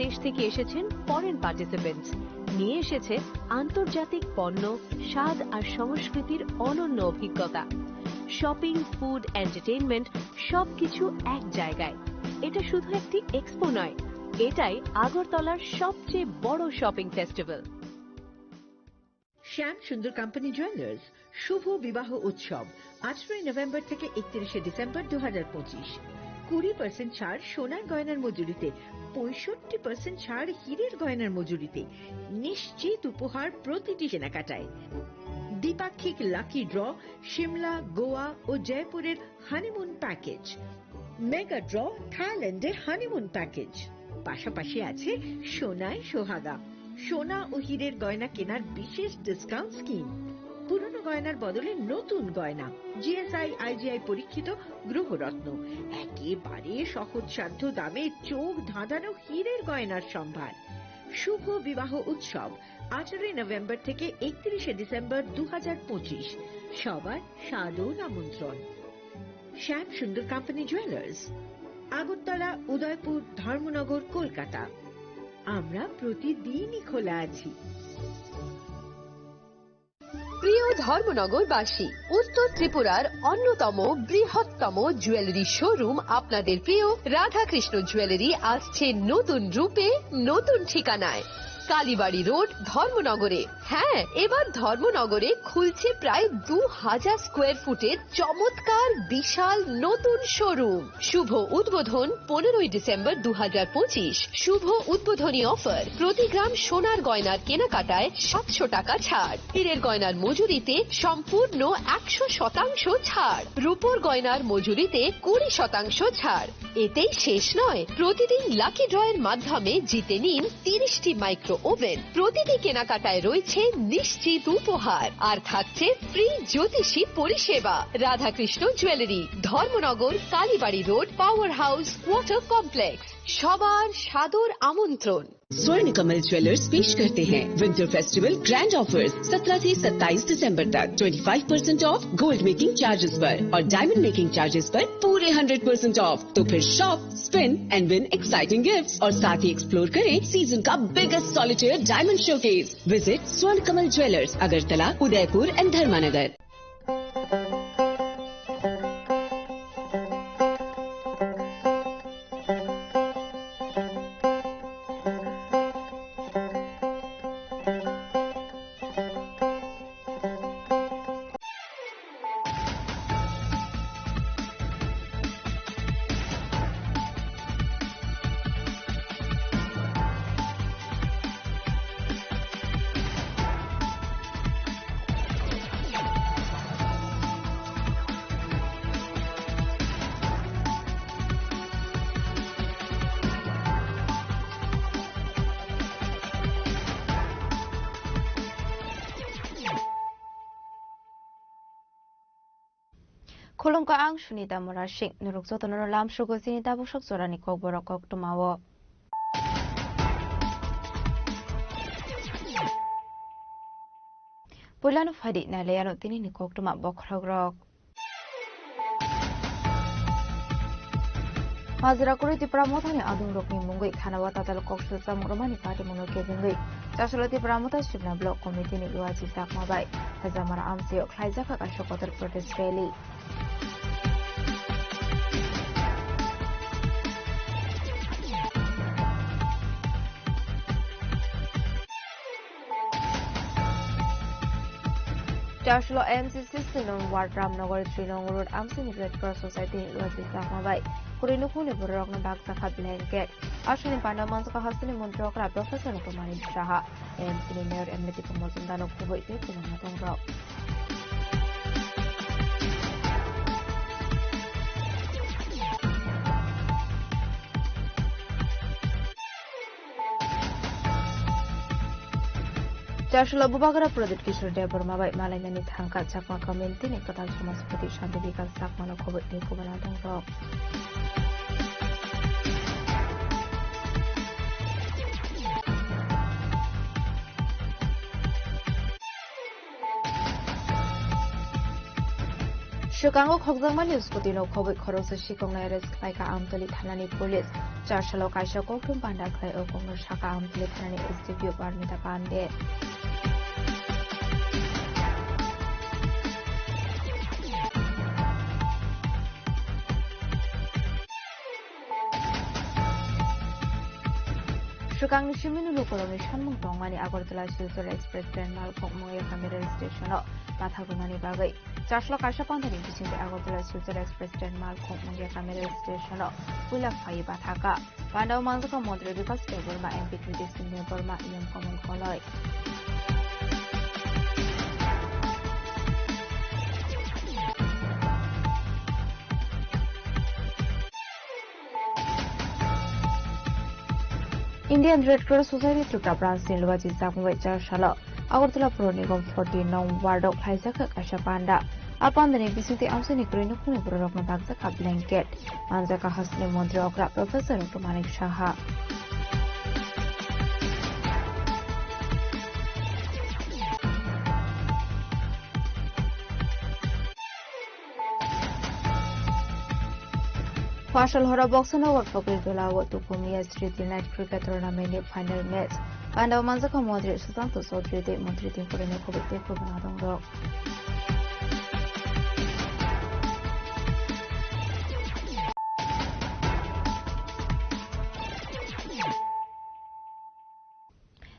দেশ থেকে এসেছেন ফরেন পার্টিসিপেন্টস, নিয়ে এসেছে আন্তর্জাতিক পণ্য, স্বাদ আর সংস্কৃতির অনন্য অভিজ্ঞতা। শপিং, ফুড, এন্টারটেইনমেন্ট সবকিছু এক জায়গায়। এটা শুধু একটি এক্সপো নয়, এটাই আগরতলার সবচেয়ে বড় শপিং ফেস্টিভ্যাল। শ্যাম সুন্দর কোম্পানি জুয়েলার্স শুভ বিবাহ উৎসব 18 নভেম্বর থেকে 31 ডিসেম্বর 2025। 20% ছাড় সোনার গয়নার মজুরিতে, 65% ছাড় হীরের গয়নার মজুরিতে, নিশ্চিত উপহার প্রতিটি কেনাকাটায়। দ্বিপাক্ষিক লাকি ড্র, শিমলা, গোয়া ও জয়পুরের হানিমুন প্যাকেজ, মেগা ড্র থাইল্যান্ডে হানিমুন প্যাকেজ। পাশাপাশি আছে সোনায় সোহাগা, সোনা ও হীরের গয়না কেনার বিশেষ ডিসকাউন্ট স্কিম। পুরনো গয়নার বদলে নতুন গয়না, জিএসআই আইজিআই পরীক্ষিত গ্রহরত্ন, একেবারে সহজসাধ্য দামে চোখ ধাঁধানো হীরের গয়নার সম্ভার। শুভ বিবাহ উৎসব 18 নভেম্বর থেকে 31 ডিসেম্বর 2025। সবার সাদর আমন্ত্রণ। শ্যাম সুন্দর কোম্পানি জুয়েলার্স, আগরতলা, উদয়পুর, ধর্মনগর, কলকাতা। আমরা প্রতিদিনই খোলা আছি। প্রিয় ধর্মনগরবাসী, উত্তর ত্রিপুরার অন্যতম বৃহত্তম জুয়েলারি শোরুম আপনাদের প্রিয় রাধাকৃষ্ণ জুয়েলারি আসছে নতুন রূপে, নতুন ঠিকানায়, কালীবাড়ি রোড, ধর্মনগরে। হ্যাঁ, এবার ধর্মনগরে খুলছে প্রায় 2000 স্কোয়ার ফুটের চমৎকার বিশাল নতুন শোরুম। শুভ উদ্বোধন 15 ডিসেম্বর 2025। শুভ উদ্বোধনী অফার, প্রতি গ্রাম সোনার গয়নার কেনাকাটায় 700 টাকা ছাড়, হীরের গয়নার মজুরিতে সম্পূর্ণ 100% ছাড়, রূপোর গয়নার মজুরিতে 20% ছাড়। এতেই শেষ নয়, প্রতিদিন লাকি ড্রয়ের মাধ্যমে জিতে নিন 30টি মাইক্রো ওভেন। প্রতিটি কেনাকাটায় রয়েছে নিশ্চিত উপহার, আর থাকছে ফ্রি জ্যোতিষী পরিষেবা। Radhakrishna jewellery, Dharmanagar, Kalibari road, power house, water complex. সবার সাদর আমন্ত্রণ। स्वर्ण कमल ज्वेलर्स पेश करते हैं विंटर फेस्टिवल ग्रैंड ऑफर्स 17 से 27 दिसंबर तक। 25% ऑफ गोल्ड मेकिंग चार्जेस पर और डायमंड मेकिंग चार्जेस पर पूरे 100% ऑफ। तो फिर shop, spin and win exciting gifts और साथ ही एक्सप्लोर करें सीजन का biggest solitaire diamond showcase. Visit Swarna Kamal jewellers, Agartala, Udaipur and Dharmanagar. Khulungka ang Sunita Murashing nurukso tono lam shugo sinita busok sorani kok borok kok tumawo. Pulano fadi na leyano tini ni kok tuma bokragrok. Hazira kuri tipra mothani adung rokni mungui khanawata tal kok susa murmani party mono kebingui. Chasulati pramota shibna block committee ni luaji sakmabai. Hazamara amsiyo khlaijaka kashokotar protest rally. Joshua MCC Sinong Ward Ramnagar Trinong Road Amsini Red Cross Society Luaji Sakmabai Kurinukuni Burok na Bagsa Ka Blanket Ashwini Pandamans Ka Hasini Montrokra Professor Kumani Shaha MCC Mayor Emily Kumozundano Kubo Ite Kunamatong Rock Joshua Bubagara Project Kishore Debormabai Malayani Thanka Chakma Community Nekatal Samaspati Shanti Vikas Sakmano Kubo Ite Kunamatong Rock Shukango Khokzangma News Kutino Kobe Korosa Shikong Naires Klaika Amtali Thanani Police Charshalo Kaisha Koktum Panda Klai Okong Shaka Amtali Thanani SDPO Parmita Pande Shukang Shiminu Lukoloni Shanmung Tongmani Agortala Silver Express Grand Malkong Moya Camera Station Patagumani Bagai Charshlo Kaisha Pantani between the Agortala Silver Express Grand Malkong Moya Camera Station Pula Fai Bataka Panda Manzaka Modre because Burma MP Kritisin Burma Ian Common Koloi Indian Red Cross Society Tripura Branch Silvaji Sakmway Charshala Agortala Pro Nigam 49 Wardok Haisaka Kashapanda Upon the Nibisuti Amsani Green Purokna Bagsaka Blanket Manzaka Hasni Montreokra Professor Manik Shaha Partial Hora Boxing Award for Gildola to Kumia Street Night Cricket Tournament Final Match. And our Manzaka Modri Susanto Sotri de Montreating for the Nekovic de Kubanadong.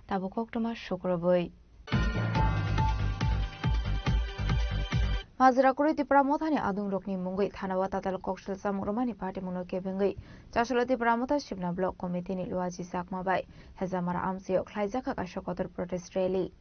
Tabukok Thomas Shukroboy. Mazra kuri tipra mothani adung rokni mungui thanawa tatal kokshel samurmani party munoke bengai chasula tipra motha shibna block committee ni luaji sakma bai hezamara amsi okhlaijaka ka shokotor protest rally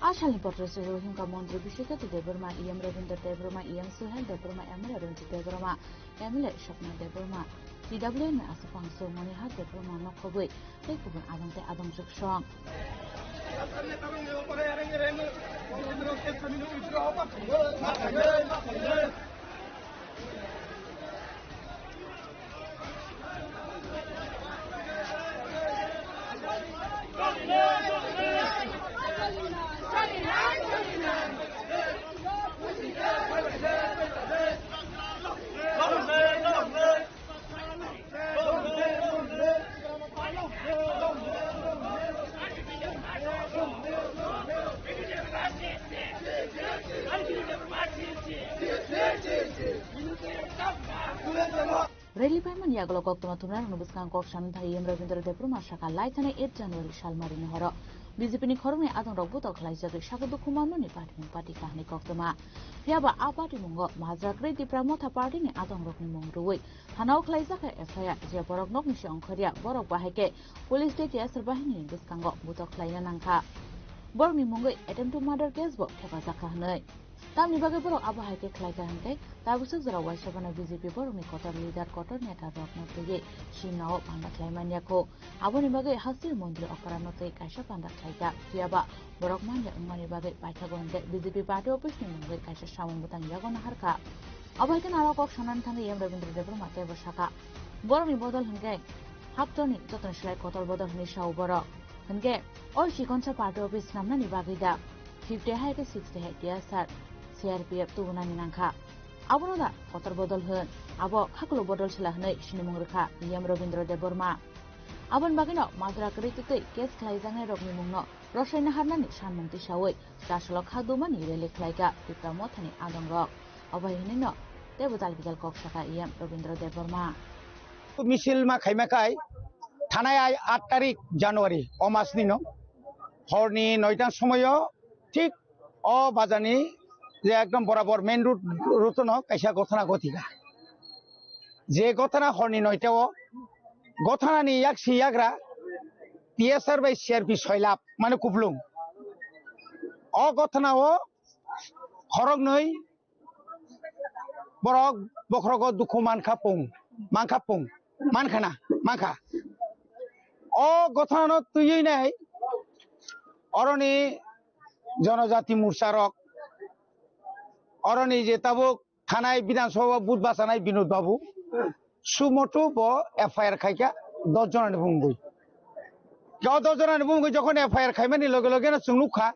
Ashali Potres Rohingya Mondri Bishika to Deburma, Iam Ravinder Deburma, Iam Suhel Deburma, Emily Runti Deburma, Emily Shopna Deburma, DWN Asapang So Moniha Deburma Nokowe, Takeover Adante Adam Shong. Rally Payman Yagalok Tomatunan Nubiskan Kokshan Tayem Ravindra Debruma Shaka Lightane 8 January Shalmarin Horo. Bizipini Korone Adam Robuto Klaijak Shakadu Kumano Department Party Kahni Koktama. Piaba Apati Mungo, Mazra Great Pramota Party in Adam Rokni Mungruwe. Hanao Klaizaka FIA, Jaborok Nokmission Korea, Borok Baheke, Police State Yaserbahini, Biskango, Butok Klayananka. Bormi Mungo, attempt to murder Gasbo, Kapazaka Hanoi. Tamni bagai borok abo haike khlaiga hankai tabusuk jara waisabana BJP borok ni kotor leader kotor neta rokna tege shinao panda khlaimania ko aboni bagai hasil mondri okarano te kaisa panda khlaiga tiaba borok manya ungani bagai paithago hankai BJP party office ni mungai kaisa samung butang yagona harka abo haike narokok sanan thang yam Ravindra Deburma te bosaka borok ni bodol hankai haktoni joton shlai kotor bodol ni shau borok hankai oi shikonsa party office namna ni bagai da 50 haike 60 haike sar CRPF tu bunani nangka. Abo na kotor bodol hun. Abo haklo bodol selahne sinimung rekha Iam Ravindra Deburma. Abon bagino madra kritute kes klaizangai rokni mungno roshaina harnani sanmung tisawai daslo khadumani rele klaiga tipramothani adong rok. Abo hinino debutal bidal koksaka Iam Ravindra Deburma. Misil ma khaimakai thanai 8 tarik January omasnino horni 9 somoyo ঠিক অ বাজানি যে একদম বরাবর main route ন কাইসা ঘটনা গতিকা যে ঘটনা হরনি নয়টাও ঘটনানি ইয়াক সিয়াগ্রা TSR by CRP 6 lakh মানে কুবলুং অ ঘটনাও হরক নই বরক বখরগ দুখু মানখানা মানখা অ ঘটনা তুই নাই অরনি জনজাতি মোর্চারক অরনি যে তাবুক থানায় বিধানসভা বুথ বাসানায় বিনোদ বাবু সুমটু ব এফআইআর খাইকা 10 জনের বুঙ্গুই 10 জনের বুঙ্গুই যখন এফআইআর খাইমানি লগে লগে না চুংলুখা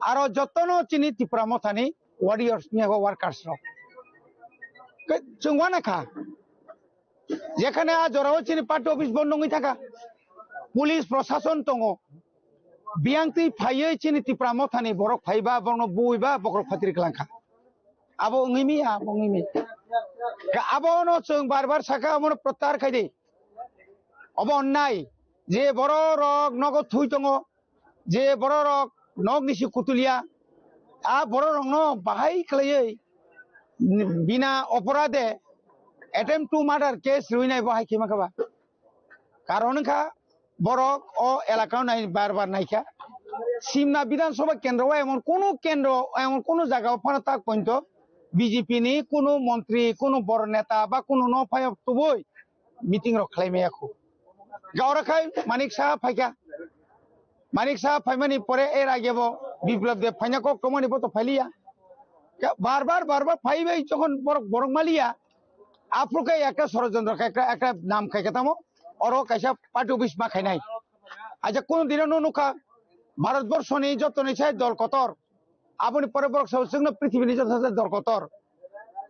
আর যতন চিনি ত্রিপুরা মথানি ওয়ারিয়র্স নিয়ে ওয়ার্কার্স রক চুংওয়ানা খা যেখানে আজ ওরাও চিনি পার্টি অফিস বন্ধ হয়ে থাকা পুলিশ প্রশাসন দङ বিয়াংতি ফাইयै চিনি ত্রিপুরা মথানি বরক ফাইবা বর্ণ বুইবা বকরক ফাতির ক্লাंखा আবো ngimi আবো ন চং বারবার সাকা আমন প্রত্যাহার খাইদে অব অন্যায় যে বড় রক নগদ থুই দङ যে বড় রক নগ নিসি কুতুলিয়া আ বড় রং ন বাহাই খাইयै বিনা অপরাধে অ্যাটেম্প টু মার্ডার কেস রুইনাই বাহাই কিমাকাবা কারণ খা বরক ও এলাকাও নাই বারবার নাইকা সিমনা বিধানসভা কেন্দ্র এমন কোনো জায়গা ওখানে তাক পর্যন্ত বিজেপি নি কোনো মন্ত্রী কোনো বড় নেতা বা কোনো নফায়ক তবই মিটিং রখাইমে এখন গাওরাখাই মানিক সাহা ফাইকা মানিক সাহা ফাইমানি পরে এর আগে বিপ্লব দেব ফাইনা কক কমানি তো ফাইলিয়া বারবার ফাইবে যখন বরক মালিয়া আপনাকে একটা ষড়যন্ত্র একটা নাম খাইকা তামো অর কাইসা পার্টি অফিস মা খাই নাই আচ্ছা কোন দিনও নুখা ভারতবর্ষনি যত নিছাই দল কতর আপনি পরে বরক সঙ্গে পৃথিবীর যত দল কতর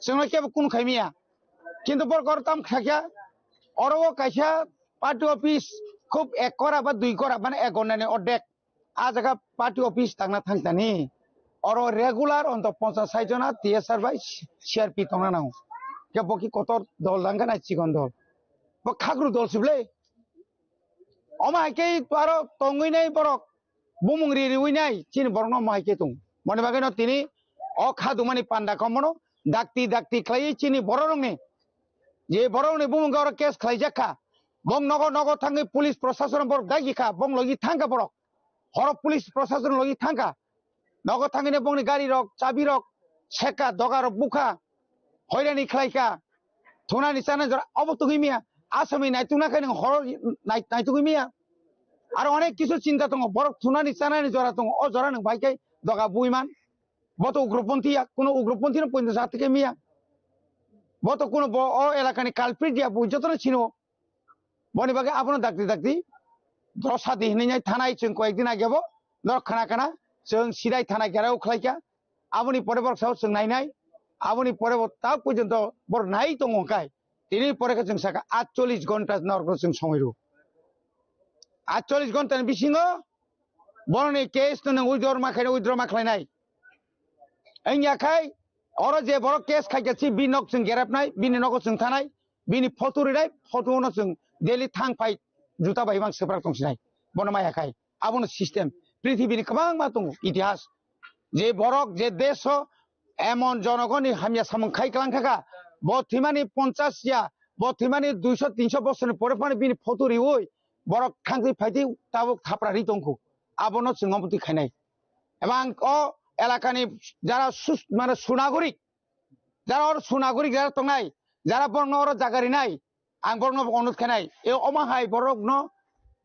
সঙ্গে কে কোন খাইমিয়া কিন্তু বরকর তাম খাইয়া অর কাইসা পার্টি অফিস খুব 1 করা বা 2 করা মানে 1 গণনানি অর্ধেক আ জায়গা পার্টি অফিস থাকনা থাকতানি অর রেগুলার অন্ত 50-60 জনা টিএসআর বাই সিআরপি তংনা নাও কে বকি কত দল দাঙ্গা নাই চিকন দল খাগরু দল সিবলে অমাইকে আরো তঙ্গই নাই বরক বুমুংরি রিউই নাই চিন বরং মাইকে তুং মনে বাগে তিনি অখাদু মানে পান্ডা কমনো ডাকতি খাই চিনি বড় রঙে যে বড় রঙে বুমুং গাওরা কেস খাই জাখা বং নগ থাঙ্গে পুলিশ প্রশাসন বরক দাগিখা বং লগি থাঙ্গা বরক হরপ পুলিশ প্রশাসন লগি থাঙ্গা নগ থাঙ্গিনে বংনি গাড়ি রক চাবি রক সেকা দগার বুখা হয়রানি খাইকা থুনানি চানা জরা অবতগিমিয়া আসামি নাইতুনা খাই হর নাইতুগিমিয়া আর অনেক কিছু চিন্তা দङ বরক থুনানি চানানি জরা দङ অ জরা নং বাইকাই দগা বুইমান বত উগ্রপন্থীয়া কোনো উগ্রপন্থী ন পইন্দ জাতিকে মিয়া বত কোনো অ এলাকানি কালপ্রিট দিয়া বুই যতন চিনো বনি বাগে আপন ডাকতি দশা দিহনি নাই থানায় जों কয়েকদিন আগেবো নর খানা जों সিরাই থানায় গেরাও খাইকা আপনি পরে বরক সাহস जों নাইনাই আপনি পরে তা পর্যন্ত বড় নাই দङ কাই তিনি পরে जों সাকা 48 ঘন্টা নরক जों সময় রু 48 ঘন্টার বিসিङ বরনি কেস নং উইদ্র মাখাইনাই আইয়াখাই অর যে বড় কেস খাইছি বিনক जों গেরাবনাই বিনি নগ जों থানাই বিনি ফটো রিনাই ফটো ন जों डेली थांग फाइ जुता बायबां सोब्राक दंसिनाय बनमायाखाय आबनो सिस्टेम पृथ्वीनि गोबां मा दङ इतिहास जे बरक जे देश एमन जनगणनि हामिया सामखाय खालामखागा बथिमानि 50 या बथिमानि 200-300 বছরनि পরে পরে बिनि फटो रिवै बरक थांगै फाइदि ताबो थाप्रारि दंखौ आबनो जोंमति खायनाय एबां अ एलाकानि जारा माने सुनागरिक जारा तंनाय जारा बरनर जागारिनाय आं बरन अनुरोध खानाय ए अमाहाय बरक न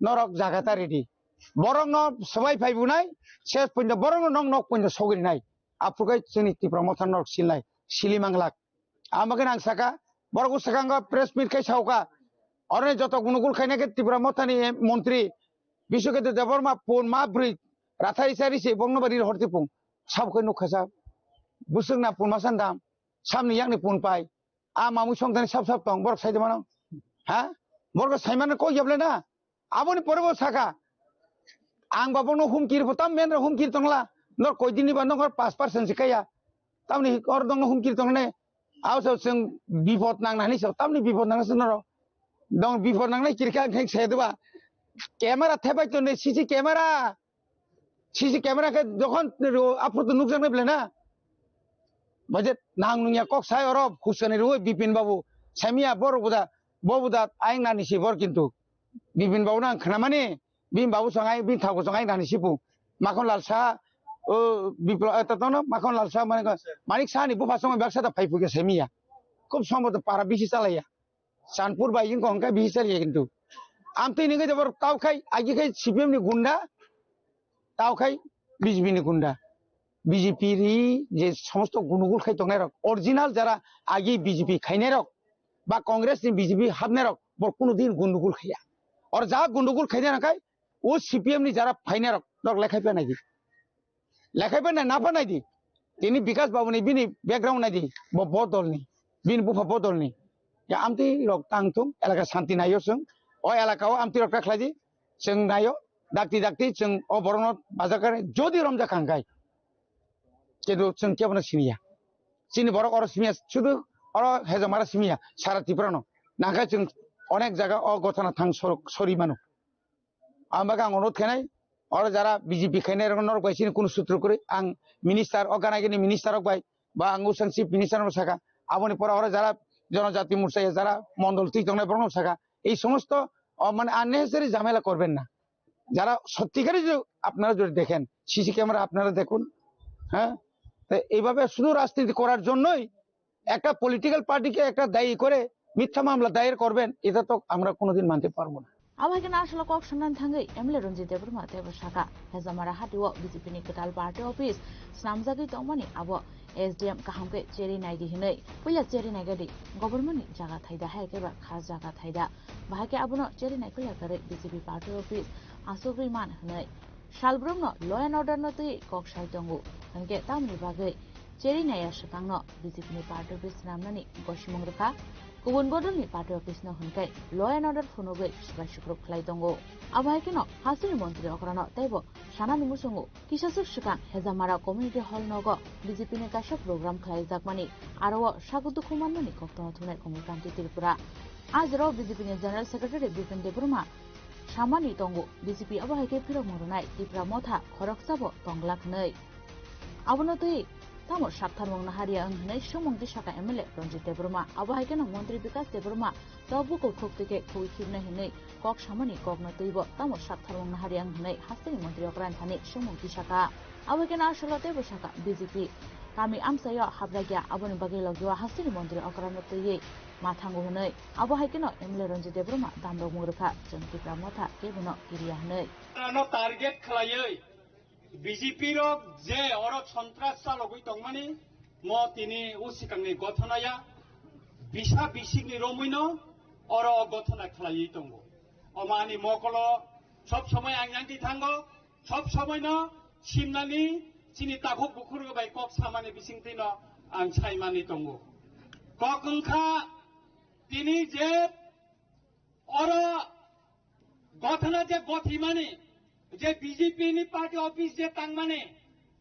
नरक जागाता रेडी बरक न सबाय फाइबुनाय शेष पइन्द बरक नंग नक पइन्द सगरिनाय आपुगाय जोंनि त्रिपुरा मथान नरक सिलनाय सिलिमांलाक आमागन आं साका बरक साकांग प्रेस मिट खाय सावका अरने जत गुनुगुल खायनाके त्रिपुरा मथानि मन्त्री बिश्वकेतु देबरमा पुन मा ब्रि राथारि सारि से बंगनबारि हरतिपुं साबखै नुखासा बुसुंना पुनमासान दाम सामनि याकनि पुन पाय आ मामु संथानि साब दं बरक साइदमानाव हाँ बरक साइमान को जबले ना आबोनि परबो साका आं बाबनो हुमकिर बताम मेन हुमकिर तंगला नर कोइदिनि बानदं 5% सिकाया तामनि और दं हुमकिर तंगने आवसो जों बिपद नांनानै सो तामनि बिपद नांनासो नर दं बिपद नांनाय किरका खें सेदबा कैमरा थेबाय तो ने सीसी कैमरा के যখন আপনি নুকসান নেবলে না budget nang nunya kok sai orob khusani ruwe bipin babu samia bor bobuda aing nani sibor kintu bipin babu nang khnamani bin babu sangai bin thago sangai nani sipu makon lal sa o biplo etatono makon lal sa manik sa ni bu pasong baksa ta phaipu ke samia খুব সম্ভবত পারা বেশি চালাইয়া চানপুর বাইজিং কঙ্কা বেশি চালিয়ে কিন্তু আমতে নিগে যাবার তাও খাই আগে খাই সিপিএম নি গুন্ডা তাও খাই বিজেপি নি গুন্ডা বিজেপির যে সমস্ত গুণগুল খাই তংনাই রক অরিজিনাল যারা আগে বিজেপি খাইনাই রক বা কংগ্রেস নি বিজেপি হাবনাই রক বর কোনোদিন গুন্ডগুল খাইয়া আর যা গুন্ডগুল খাইনা রাখাই ও সিপিএম নি যারা ফাইনাই রক দক লেখাইপে নাই দি লেখাইপে না ফানাই দি তিনি বিকাশ বাবু নি বিনি ব্যাকগ্রাউন্ড নাই দি বদল নি bin bufa bodol ni ya amti rok tangtung elaka santi nayo sung o elaka o amti rok rakhlaji sung nayo dakti sung o boronot bazakare jodi romja kangkai কিন্তু sung kebona siniya sini borok oro simiya শুধু oro hejamara simiya sara tiprano naka sung অনেক জায়গা o gotana thang sori manu ambaga অনুরোধ খানাই oro jara BJP খাইনাই rock নরক বাইসিনি কোন সূত্র করে আং মিনিস্টার অগানাগিনি মিনিস্টার রক বাই বা আং উসাং চিফ মিনিস্টার সাকা আপনি পরে ওরা যারা জনজাতি মোর্চায় যারা মন্ডল তীর্থনের প্রণব শাখা এই সমস্ত মানে আননেসেসারি ঝামেলা করবেন না যারা সত্যিকারই আপনারা যদি দেখেন সিসি ক্যামেরা আপনারা দেখুন হ্যাঁ এইভাবে শুধু রাজনীতি করার জন্যই একটা পলিটিক্যাল পার্টিকে একটা দায়ী করে মিথ্যা মামলা দায়ের করবেন এটা তো আমরা কোনোদিন মানতে পারবো না আবাইকেনা আসলে কক সন্ধান থাঙ্গै এমএলএ রঞ্জিত দেববর্মা তেব শাখা হেজামারা হাটিও বিজেপি नि कटाल पार्टी ऑफिस स्नामजागै तंगमानि आबो एसडीएम काहामके चेरि नायगि हिनै पहिला चेरि नायगदि गभर्नमेन्ट नि जागा थाइदा हायकेबा खास जागा थाइदा बाहाके आबोनो चेरि नायखैला करे बिजेपि पार्टी ऑफिस आसुग्रि मान हिनै सालब्रमनो ल एन्ड अर्डर न तै कक साइतंगु हनके तामनि बागै चेरि नाया सतांगनो बिजेपि नि पार्टी ऑफिस नामनानि गसिमंगरखा गुबुन बदलनि पार्टी अफिस न हुनकै ल एन्ड अर्डर फुनुगै सुबाय सुग्रुप खलाय दंगो आबायकेनो हासिनि मन्त्रि अकरानो तैबो सानानि मुसुंगु किसासुक सुकां हेजामारा कम्युनिटी हल नगो बिजेपि नि काशा प्रोग्राम खलाय जाकमानि आरो सागुदु खुमाननि कक्तो थुनाय कमुकान्ति त्रिपुरा आजरो बिजेपि नि जनरल सेक्रेटारि बिपिन देबबर्मा सामानि दंगो बिजेपि आबायके फिरो मरुनाय त्रिपुरा मथा खरकसाबो तंगलाखनै आबनो तै तामो साक्थार मंगना हारिया अंगनै सुमंगि शाखा एमएलए रंजित देबबर्मा आबाहायकेनो मंत्री विकास देबबर्मा तबुको खोक्तिके खुइखिबना हिनै कक सामानि कगनो तैबो तामो साक्थार मंगना हारिया अंगनै हास्तिनि मंत्री अकरान थानि सुमंगि शाखा आबाहायकेनो आसलतेबो शाखा बिजेपि कामी आमसाया हाब्रागिया आबोनि बागै लगिवा हास्तिनि मंत्री अकरान तैयै माथांगो हनै आबाहायकेनो एमएलए रंजित देबबर्मा दामदग मुरखा जंतिफ्रा मथा केबनो किरिया हनै रानो टार्गेट खलायै বিজেপি যে অর সন্ত্রাস চালগুই তংমানি ম তিনি উসিকাংনি গঠনায়া বিসা বিসিকনি রমৈন অর গঠনা খালাই দङ অমানি মকল সব সময় আংয়াংতি থাঙ্গো সব সময় ন সিমনানি চিনি তাখক বুখুর বাই কক সামানি বিসিংতি ন আং সাইমানি দङ ককংখা তিনি যে অর গঠনা যে গঠিমানি যে বিজেপি नि पार्टी ऑफिस जे तांगमाने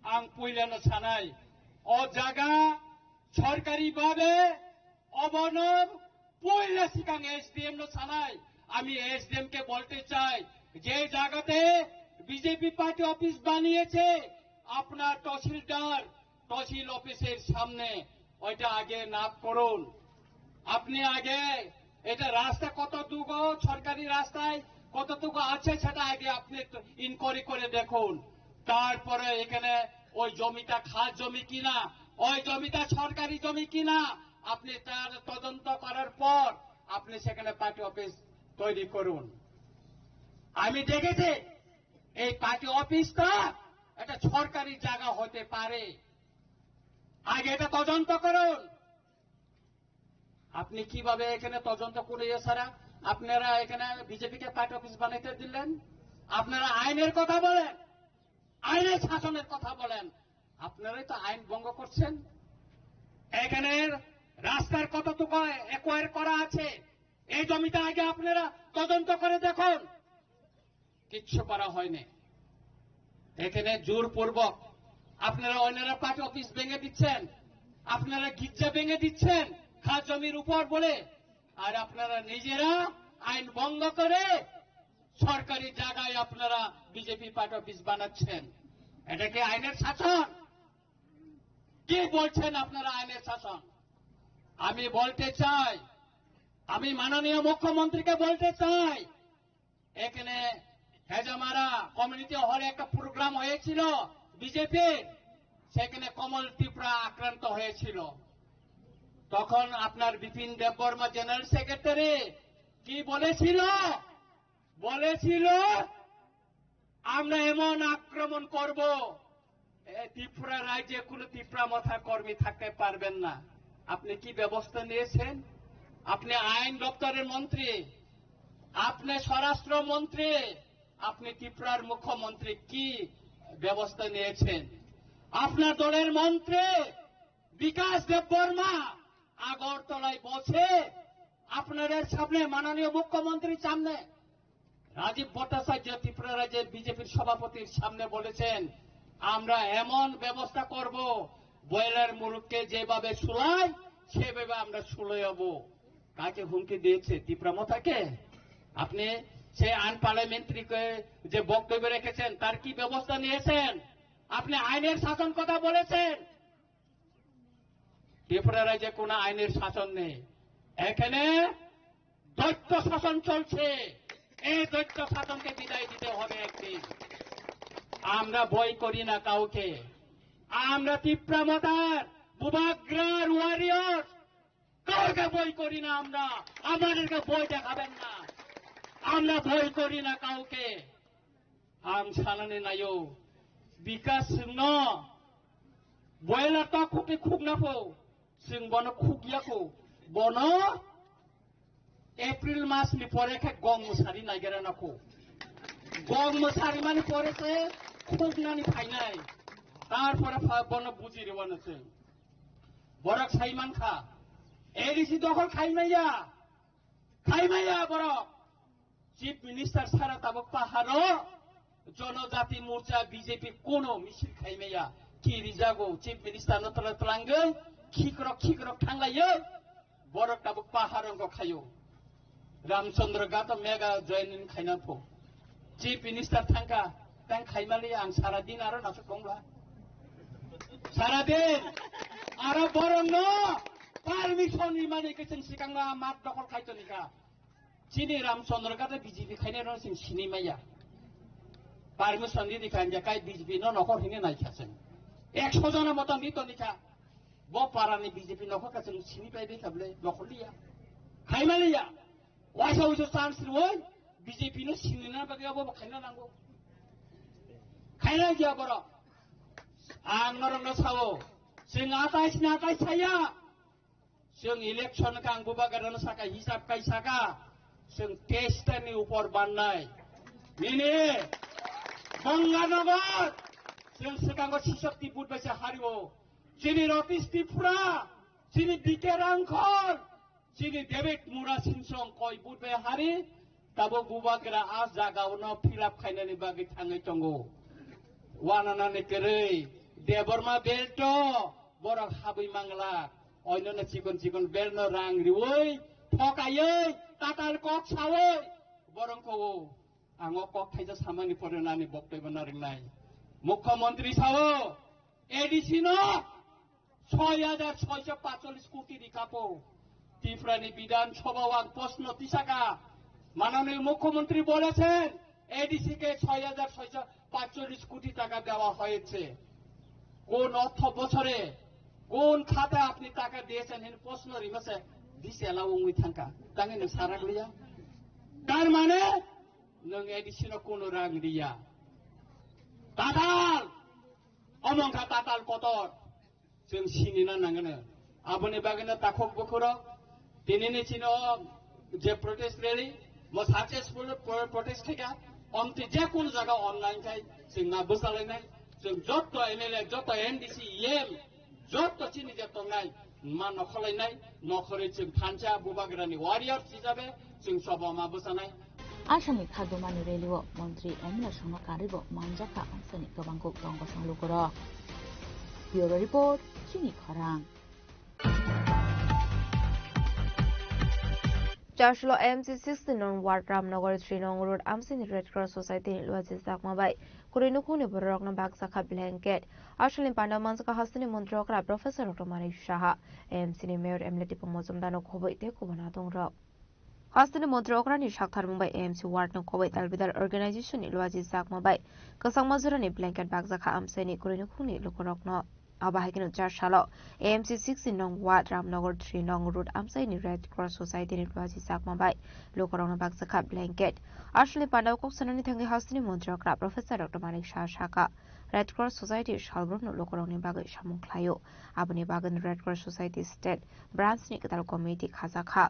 आं पयलानो सानाय अ जागा सरकारी भावे अबनो पयला सिगां एसडीएम नो सानाय आमी एसडीएम के बोलते चाই যে জায়গাতে বিজেপি পার্টি অফিস বানিয়েছে আপনার তহসিলদার তহসিল অফিসের সামনে ওইটা আগে নাপ করুন আপনি আগে এটা রাস্তা কত দূর সরকারি রাস্তায় কতটুকু আছে সেটা আগে আপনি ইনকোয়ারি করে দেখুন তারপরে এখানে ওই জমিটা খাস জমি কিনা ওই জমিটা সরকারি জমি কিনা আপনি তার তদন্ত করার পর আপনি সেখানে পার্টি অফিস তৈরি করুন আমি দেখেছি এই পার্টি অফিসটা একটা সরকারি জায়গা হতে পারে আগে এটা তদন্ত করুন আপনি কিভাবে এখানে তদন্ত করে সারা আপনারা এখানে বিজেপি কে পার্টি অফিস বানাইতে দিলেন আপনারা আইনের কথা বলেন আইনের শাসনের কথা বলেন আপনারাই তো আইন ভঙ্গ করছেন এখানে রাস্তার কতটুকু একোয়ার করা আছে এই জমিটা আগে আপনারা তদন্ত করে দেখুন কিচ্ছু করা হয়নি এখানে জোরপূর্বক আপনারা অন্যরা পার্টি অফিস ভেঙে দিচ্ছেন আপনারা গির্জা ভেঙে দিচ্ছেন খাস জমির উপর বলে আর আপনারা নিজেরা আইন ভঙ্গ করে সরকারি জায়গায় আপনারা বিজেপি পার্টি অফিস বানাচ্ছেন এটা কি আইনের শাসন কি বলছেন আপনারা আইনের শাসন? আমি বলতে চাই, আমি মাননীয় মুখ্যমন্ত্রীকে বলতে চাই, এখানে হেজামারা কমিউনিটি হলে একটা প্রোগ্রাম হয়েছিল বিজেপির, সেখানে কমল ত্রিপুরা আক্রান্ত হয়েছিল। তখন আপনার বিপিন দেববর্মা জেনারেল সেক্রেটারি কি বলেছিল? বলেছিল আমরা এমন আক্রমণ করব ত্রিপুরা রাজ্যে কোনো ত্রিপুরা মাথার কর্মী থাকতে পারবেন না। আপনি কি ব্যবস্থা নিয়েছেন? আপনি আইন দপ্তরের মন্ত্রী, আপনি স্বরাষ্ট্র মন্ত্রী, আপনি ত্রিপুরার মুখ্যমন্ত্রী, কি ব্যবস্থা নিয়েছেন? আপনার দলের মন্ত্রী বিকাশ দেববর্মা আগরতলায় বসে আপনাদের সামনে, মাননীয় মুখ্যমন্ত্রীর সামনে, রাজীব ভট্টাচার্য ত্রিপুরা রাজ্যের বিজেপির সভাপতির সামনে বলেছেন আমরা এমন ব্যবস্থা করব, বয়লার মুরুখকে যেভাবে শুলাই সেভাবে আমরা শুলাইব। কাকে হুমকি দিয়েছে? ত্রিপুরা মাথাকে। আপনি সে আনপার্লামেন্টারিকে যে বক্তব্য রেখেছেন তার কি ব্যবস্থা নিয়েছেন? আপনি আইনের শাসন কথা বলেছেন, ত্রিপুরা রাজ্যে কোন আইনের শাসন নেই। এখানে দৈত্য শাসন চলছে, এই দৈত্য শাসনকে বিদায় দিতে হবে একদিন। আমরা বই করি না কাউকে, আমরা ত্রিপুরা মাতার বুবাগ্রার ওয়ারিয়র, কাউকে বই করি না। আমরা, আমাদেরকে বই দেখাবেন না, আমরা বই করি না কাউকে। আম সানানে নাইও বিকাশ ন বয়লা তা খুবই খুব নাফো जों बनो खुगियाखौ बनो एप्रिल मासनि परे गं मुसारि नागिरा नाखौ गं मुसारि माने परेसे खुगनानि फायनाय तारपरे बनो बुजिरिबानोसै बरक साइमानखा एरिसि दखल खाइमाया बरक চিফ মিনিস্টার সারা তাবক পাহাড় জনজাতি মোর্চা বিজেপি কোন মিছিল খাইমাইয়া কি রিজাগো চিফ মিনিস্টার নতলা তলাঙ্গো খিকরক থাंलायो বরক তাবক পাহাড় অঙ্গ খাইও রামচন্দ্র গাত মেগা জয়নিন খাইনা ফো চিফ মিনিস্টার থাঙ্কা তাং খাইমালি आं সারা দিন আরো নাচক দংলা সারা দিন আরো বরং ন পারমিশন ইমানে কেছেন সিকাंगा মাত দখল খাইতনিকা চিনি রামচন্দ্র গাতে বিজেপি খাইনে রসিং সিনেমাইয়া পারমিশন দিদি খান জাকাই বিজেপি নখর হিনে নাইখাছেন 100 জনের মতন দিত নিখা ব পারানি বিজেপি নখর কাছে সিনি পাইবে খাবলে নখলিয়া খাইমালিয়া ওয়াইসা উইসো চান্স রই বিজেপি নো সিনিনা বাগে अब খাইনা নাंगौ খাইনা গিয়া বড় आं नरंग सावो जों आताय साया जों इलेक्शन का आं बुबागारनो साका हिसाब काइसाका जों टेस्टनि ऊपर बाननाय मिनि गंगानगर जों सिगांगो सिसक्ति बुट बायसा हारियो जिनि रतिस त्रिपुरा जिनि बिके रांखल जिनि डेभिड मुरा सिनसं कय बुट बाय हारि दाबो बुबागारा आ जागावनो फिलाप खायनानि बागै थाङै दंगो वानानानि केरै देबरमा बेल्ट बरक हाबै मांगला अयननो चिकन बेलनो रां रिवै थकायै ताताल कक सावै बरंखौ आङो कक थाइजा सामानि परेनानि बक्तब्य नारिंनाय मुख्यमंत्री सावो एडिसिनो 6645 कोटी रिकापो त्रिपुरानि বিধানসভা आं प्रश्न तिसाका माननीय मुख्यमंत्री বলেছেন एडिसि के 6645 কোটি টাকা দেওয়া হয়েছে কোন অর্থ বছরে কোন খাতে আপনি টাকা দিয়েছেন এর প্রশ্ন রিমাসে দিছে লাউঙ্গি থাকা তাঙ্গে নো সারাগলিয়া তার মানে নং এডিসিনো কোন রাং দিয়া তাতাল অমংকা তাতাল কতর जों सिनिना नांगोनो आबनि बागैनो ताखक बखरो दिनैनि चिनो जे प्रोटेस्ट रैली म सक्सेसफुल प्रोटेस्ट थेगा अन्ते जे कोन जागा अनलाइन खाय जों ना बसालायनाय जों जत एमएलए जत एनडीसी एम जत चिनि जे तंनाय मा नखलायनाय नखरै जों थानसा बुबाग्रानि वारियर्स हिसाबै जों सभा मा बसानाय आसामनि खाद्यमानि रेलिओ मन्त्री एमएलए संग कारिबो मानजाखा आसामनि गोबांखौ दंग संलुगर ब्यूरो रिपोर्ट चिनि खरां Charshlo AMC 16 nong Ward Ramnagar 3 nong Road Amsini Red Cross Society Luaji Sakmabai Kurinukuni Borokna Bagsaka Blanket Ashlin Pandamanska Hasini Montrokra Professor Dr. Manik Shaha AMC ni Mayor Emleti Pomozumdano Kobai Te Kubanatong Rock Hasini Montrokra ni Shaktar Mumbai AMC Ward no Kobai Talbidar Organization Luaji Sakmabai Kasang Mazurani Blanket Bagsaka Amsini Kurinukuni Lukorokno Abahikino Charshalo AMC 16 nong Ward Ramnagar 3 nong Road Amsaini Red Cross Society ni Luaji Sakmabai Lokorona Bagsaka Blanket Ashley Pandau Koksanani Tangi Hasini Montrokra Professor Dr. Manik Shaka Red Cross Society Shalgrum no Lokoroni Bagai Shamung Klayo Abuni Bagan Red Cross Society State Branch ni Katal Committee Khazaka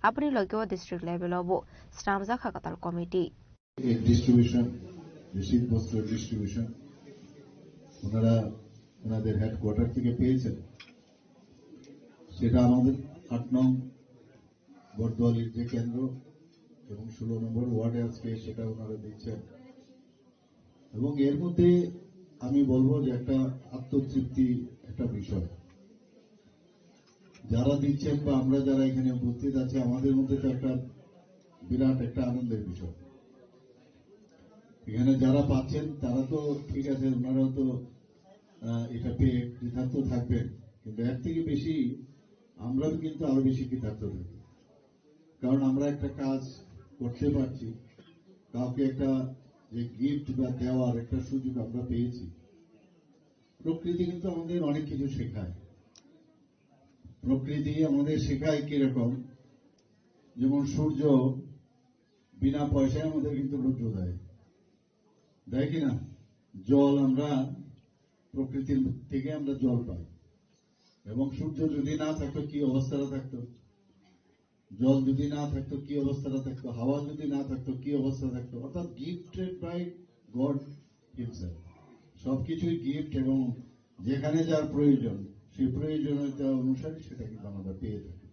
Abuni Logyo District Level Obo Snamzaka Katal Committee Distribution Receipt Poster Distribution ওনাদের headquarter থেকে পেয়েছেন সেটা আমাদের ৮ নং বর্দোয়ালির যে কেন্দ্র এবং ১৬ নম্বর ওয়ার্ডে আজকে সেটা ওনারা দিচ্ছেন এবং এর মধ্যে আমি বলবো যে একটা আত্মতৃপ্তি একটা বিষয় যারা দিচ্ছেন বা আমরা যারা এখানে উপস্থিত আছি আমাদের মধ্যে তো একটা বিরাট একটা আনন্দের বিষয় এখানে যারা পাচ্ছেন তারা তো ঠিক আছে ওনারাও তো এটা পেয়ে কৃতার্থ থাকবেন কিন্তু এর থেকে বেশি আমরাও কিন্তু আরো বেশি কৃতার্থ থাকি কারণ আমরা একটা কাজ করতে পারছি কাউকে একটা যে গিফট বা দেওয়ার একটা সুযোগ আমরা পেয়েছি প্রকৃতি কিন্তু আমাদের অনেক কিছু শেখায় প্রকৃতি আমাদের শেখায় কিরকম যেমন সূর্য বিনা পয়সায় আমাদের কিন্তু রৌদ্র দেয় কিনা জল আমরা প্রকৃতির থেকে আমরা জল পাই এবং সূর্য যদি না থাকতো কি অবস্থাটা থাকতো জল যদি না থাকতো কি অবস্থাটা থাকতো হাওয়া যদি না থাকতো কি অবস্থা থাকতো অর্থাৎ গিফটেড বাই গড হিমসেলফ সবকিছুই গিফট এবং যেখানে যার প্রয়োজন সেই প্রয়োজনীয়তা অনুসারে সেটা কিন্তু আমরা পেয়ে থাকি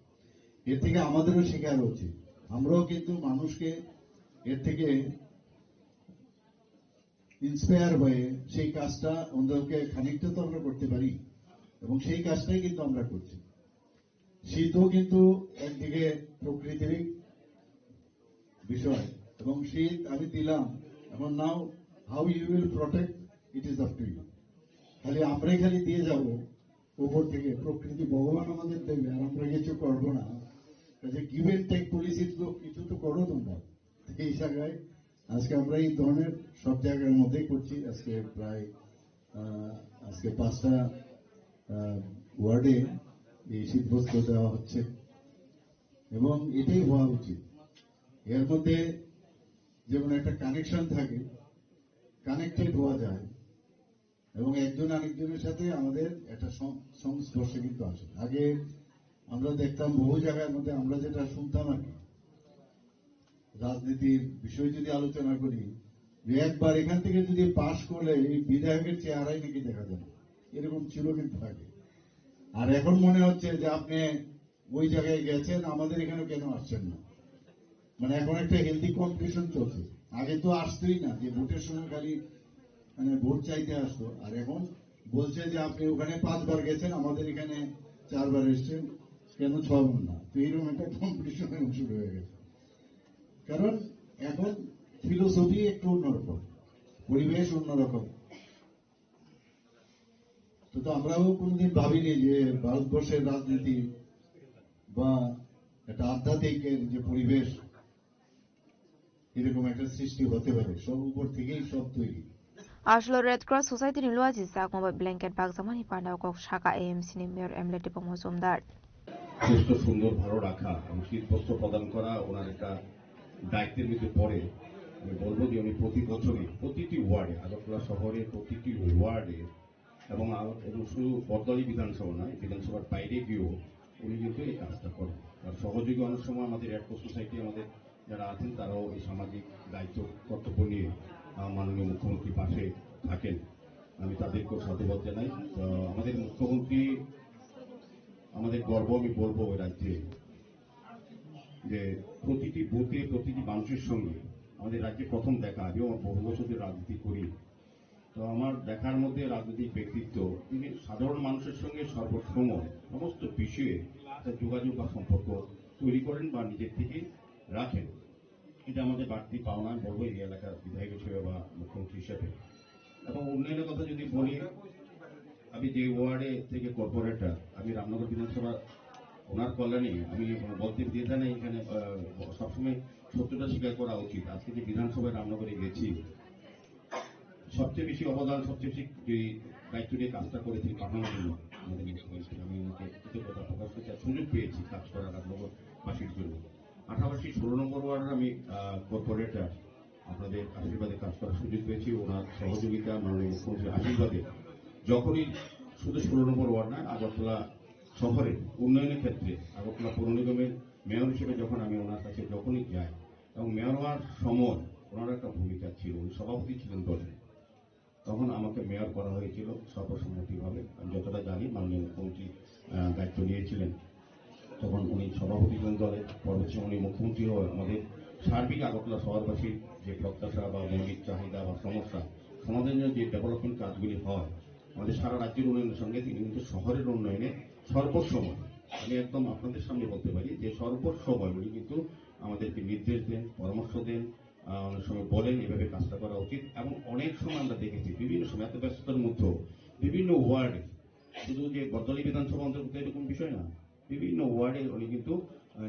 এর থেকে আমাদেরও শেখার উচিত আমরাও কিন্তু মানুষকে এর থেকে ইন্সপায়ার হয়ে সেই কাজটা ওদেরকে খানিকটা তো আমরা করতে পারি এবং সেই কাজটাই কিন্তু আমরা করছি শীতও কিন্তু একদিকে প্রকৃতির বিষয় এবং শীত আমি দিলাম এখন নাও how you will protect it is up to you খালি আমরাই খালি দিয়ে যাব উপর থেকে প্রকৃতি ভগবান আমাদের দেবে আর আমরা কিছু করবো না কাজে গিভ এন্ড টেক পলিসি তো কিছু তো করো তোমরা এই জায়গায় আজকে আমরা এই ধরনের সব জায়গার মধ্যেই করছি আজকে প্রায় আজকে 5টা ওয়ার্ডে এই শীতবস্ত্র দেওয়া হচ্ছে এবং এটাই হওয়া উচিত এর মধ্যে যেমন একটা কানেকশন থাকে কানেক্টেড হওয়া যায় এবং একজন আরেকজনের সাথে আমাদের একটা সংস্পর্শে কিন্তু আসে আগে আমরা দেখতাম বহু জায়গার মধ্যে আমরা যেটা শুনতাম আর কি রাজনীতির বিষয় যদি আলোচনা করি যে একবার এখান থেকে যদি পাশ করলে এই বিধায়কের চেহারাই নাকি দেখা যায় এরকম ছিল কিন্তু আগে আর এখন মনে হচ্ছে যে আপনি ওই জায়গায় গেছেন আমাদের এখানে কেন আসছেন না মানে এখন একটা হেলদি কম্পিটিশন চলছে আগে তো আসতোই না যে ভোটের সময় খালি মানে ভোট চাইতে আসতো আর এখন বলছে যে আপনি ওখানে 5 বার গেছেন আমাদের এখানে 4 বার এসছেন কেন 6 বার না তো এইরকম একটা কম্পিটিশন শুরু হয়ে গেছে কারণ এখন ফিলোসফি একটু অন্যরকম পরিবেশ অন্যরকম তো আমরাও কোনদিন ভাবিনি যে ভারতবর্ষের রাজনীতি বা একটা আধ্যাত্মিকের যে পরিবেশ এরকম একটা সৃষ্টি হতে পারে সব উপর থেকেই সব তৈরি Ashlo Red Cross Society ni Luaji Sakmabai Blanket Bagzamani Pandau Kok Shaka AMC ni Mayor Emleti Pomozumdar সুস্থ সুন্দর ভালো রাখা এবং শীতবস্ত্র প্রদান করা ওনার একটা দায়িত্বের মধ্যে পড়ে আমি বলবো যে উনি প্রতি বছরই প্রতিটি ওয়ার্ডে আগরতলা শহরের প্রতিটি ওয়ার্ডে এবং শুধু বর্দলি বিধানসভা নয় বিধানসভার বাইরে গিয়েও উনি কিন্তু এই কাজটা করেন আর সহযোগী অনেক সময় আমাদের রেড ক্রস সোসাইটি আমাদের যারা আছেন তারাও এই সামাজিক দায়িত্ব কর্তব্য নিয়ে মাননীয় মুখ্যমন্ত্রীর পাশে থাকেন আমি তাদেরকেও সাধুবাদ জানাই তো আমাদের মুখ্যমন্ত্রী আমাদের গর্ব আমি বলবো ওই রাজ্যে যে প্রতিটি বুথে প্রতিটি মানুষের সঙ্গে আমাদের রাজ্যে প্রথম দেখা আজও বহু বছর রাজনীতি করি তো আমার দেখার মধ্যে রাজনৈতিক ব্যক্তিত্ব তিনি সাধারণ মানুষের সঙ্গে সর্বসময় সমস্ত বিষয়ে যোগাযোগ বা সম্পর্ক তৈরি করেন বা নিজের থেকে রাখেন। এটা আমাদের বাড়তি পাওনা বলবো এই এলাকার বিধায়ক হিসেবে বা মুখ্যমন্ত্রী হিসেবে। এবং উন্নয়নের কথা যদি বলি, আমি যে ওয়ার্ডে থেকে কর্পোরেটর, আমি রামনগর বিধানসভা ওনার কল্যাণে আমি বলতে দ্বিধা নেই, এখানে সবসময় সত্যটা স্বীকার করা উচিত। আজকে যে বিধানসভায় রামনগরে গেছি, সবচেয়ে বেশি অবদান, সবচেয়ে বেশি যে দায়িত্ব নিয়ে কাজটা করেছি পাঠানোর জন্য আমাদের মুখ্যমন্ত্রী, আমি ওনাকে কৃতজ্ঞতা প্রকাশ করতে সুযোগ পেয়েছি কাজ করার রামনগরবাসীর জন্য। 16 নম্বর ওয়ার্ডের আমি কর্পোরেটর, আপনাদের আশীর্বাদে কাজ করার সুযোগ পেয়েছি, ওনার সহযোগিতা, মাননীয় মুখ্যমন্ত্রীর আশীর্বাদে। যখনই শুধু 16 নম্বর ওয়ার্ড নয়, আগরতলা শহরের উন্নয়নের ক্ষেত্রে আগরতলা পৌর নিগমের মেয়র হিসেবে যখন আমি ওনার কাছে যখনই যাই, এবং মেয়র হওয়ার সময় ওনার একটা ভূমিকা ছিল, উনি সভাপতি ছিলেন দলের, তখন আমাকে মেয়র করা হয়েছিল সর্বসম্মতিভাবে। আমি যতটা জানি মাননীয় মুখ্যমন্ত্রী দায়িত্ব নিয়েছিলেন, তখন উনি সভাপতি ছিলেন দলের। পরবর্তী উনি মুখ্যমন্ত্রী হয়ে আমাদের সার্বিক আগরতলা শহরবাসীর যে প্রত্যাশা বা মৌলিক চাহিদা বা সমস্যা সমাধানের যে ডেভেলপমেন্ট কাজগুলি হয় আমাদের সারা রাজ্যের উন্নয়নের সঙ্গে, তিনি কিন্তু শহরের উন্নয়নে সর্বসময়, আমি একদম আপনাদের সামনে বলতে পারি যে সর্বসময় উনি কিন্তু আমাদেরকে নির্দেশ দেন, পরামর্শ দেন, অনেক সময় বলেন এভাবে কাজটা করা উচিত। এবং অনেক সময় আমরা দেখেছি বিভিন্ন সময় এত ব্যস্ততার মধ্যেও বিভিন্ন ওয়ার্ডে, শুধু যে বর্দলী বিধানসভা অন্তর্ভুক্ত এরকম বিষয় না, বিভিন্ন ওয়ার্ডে উনি কিন্তু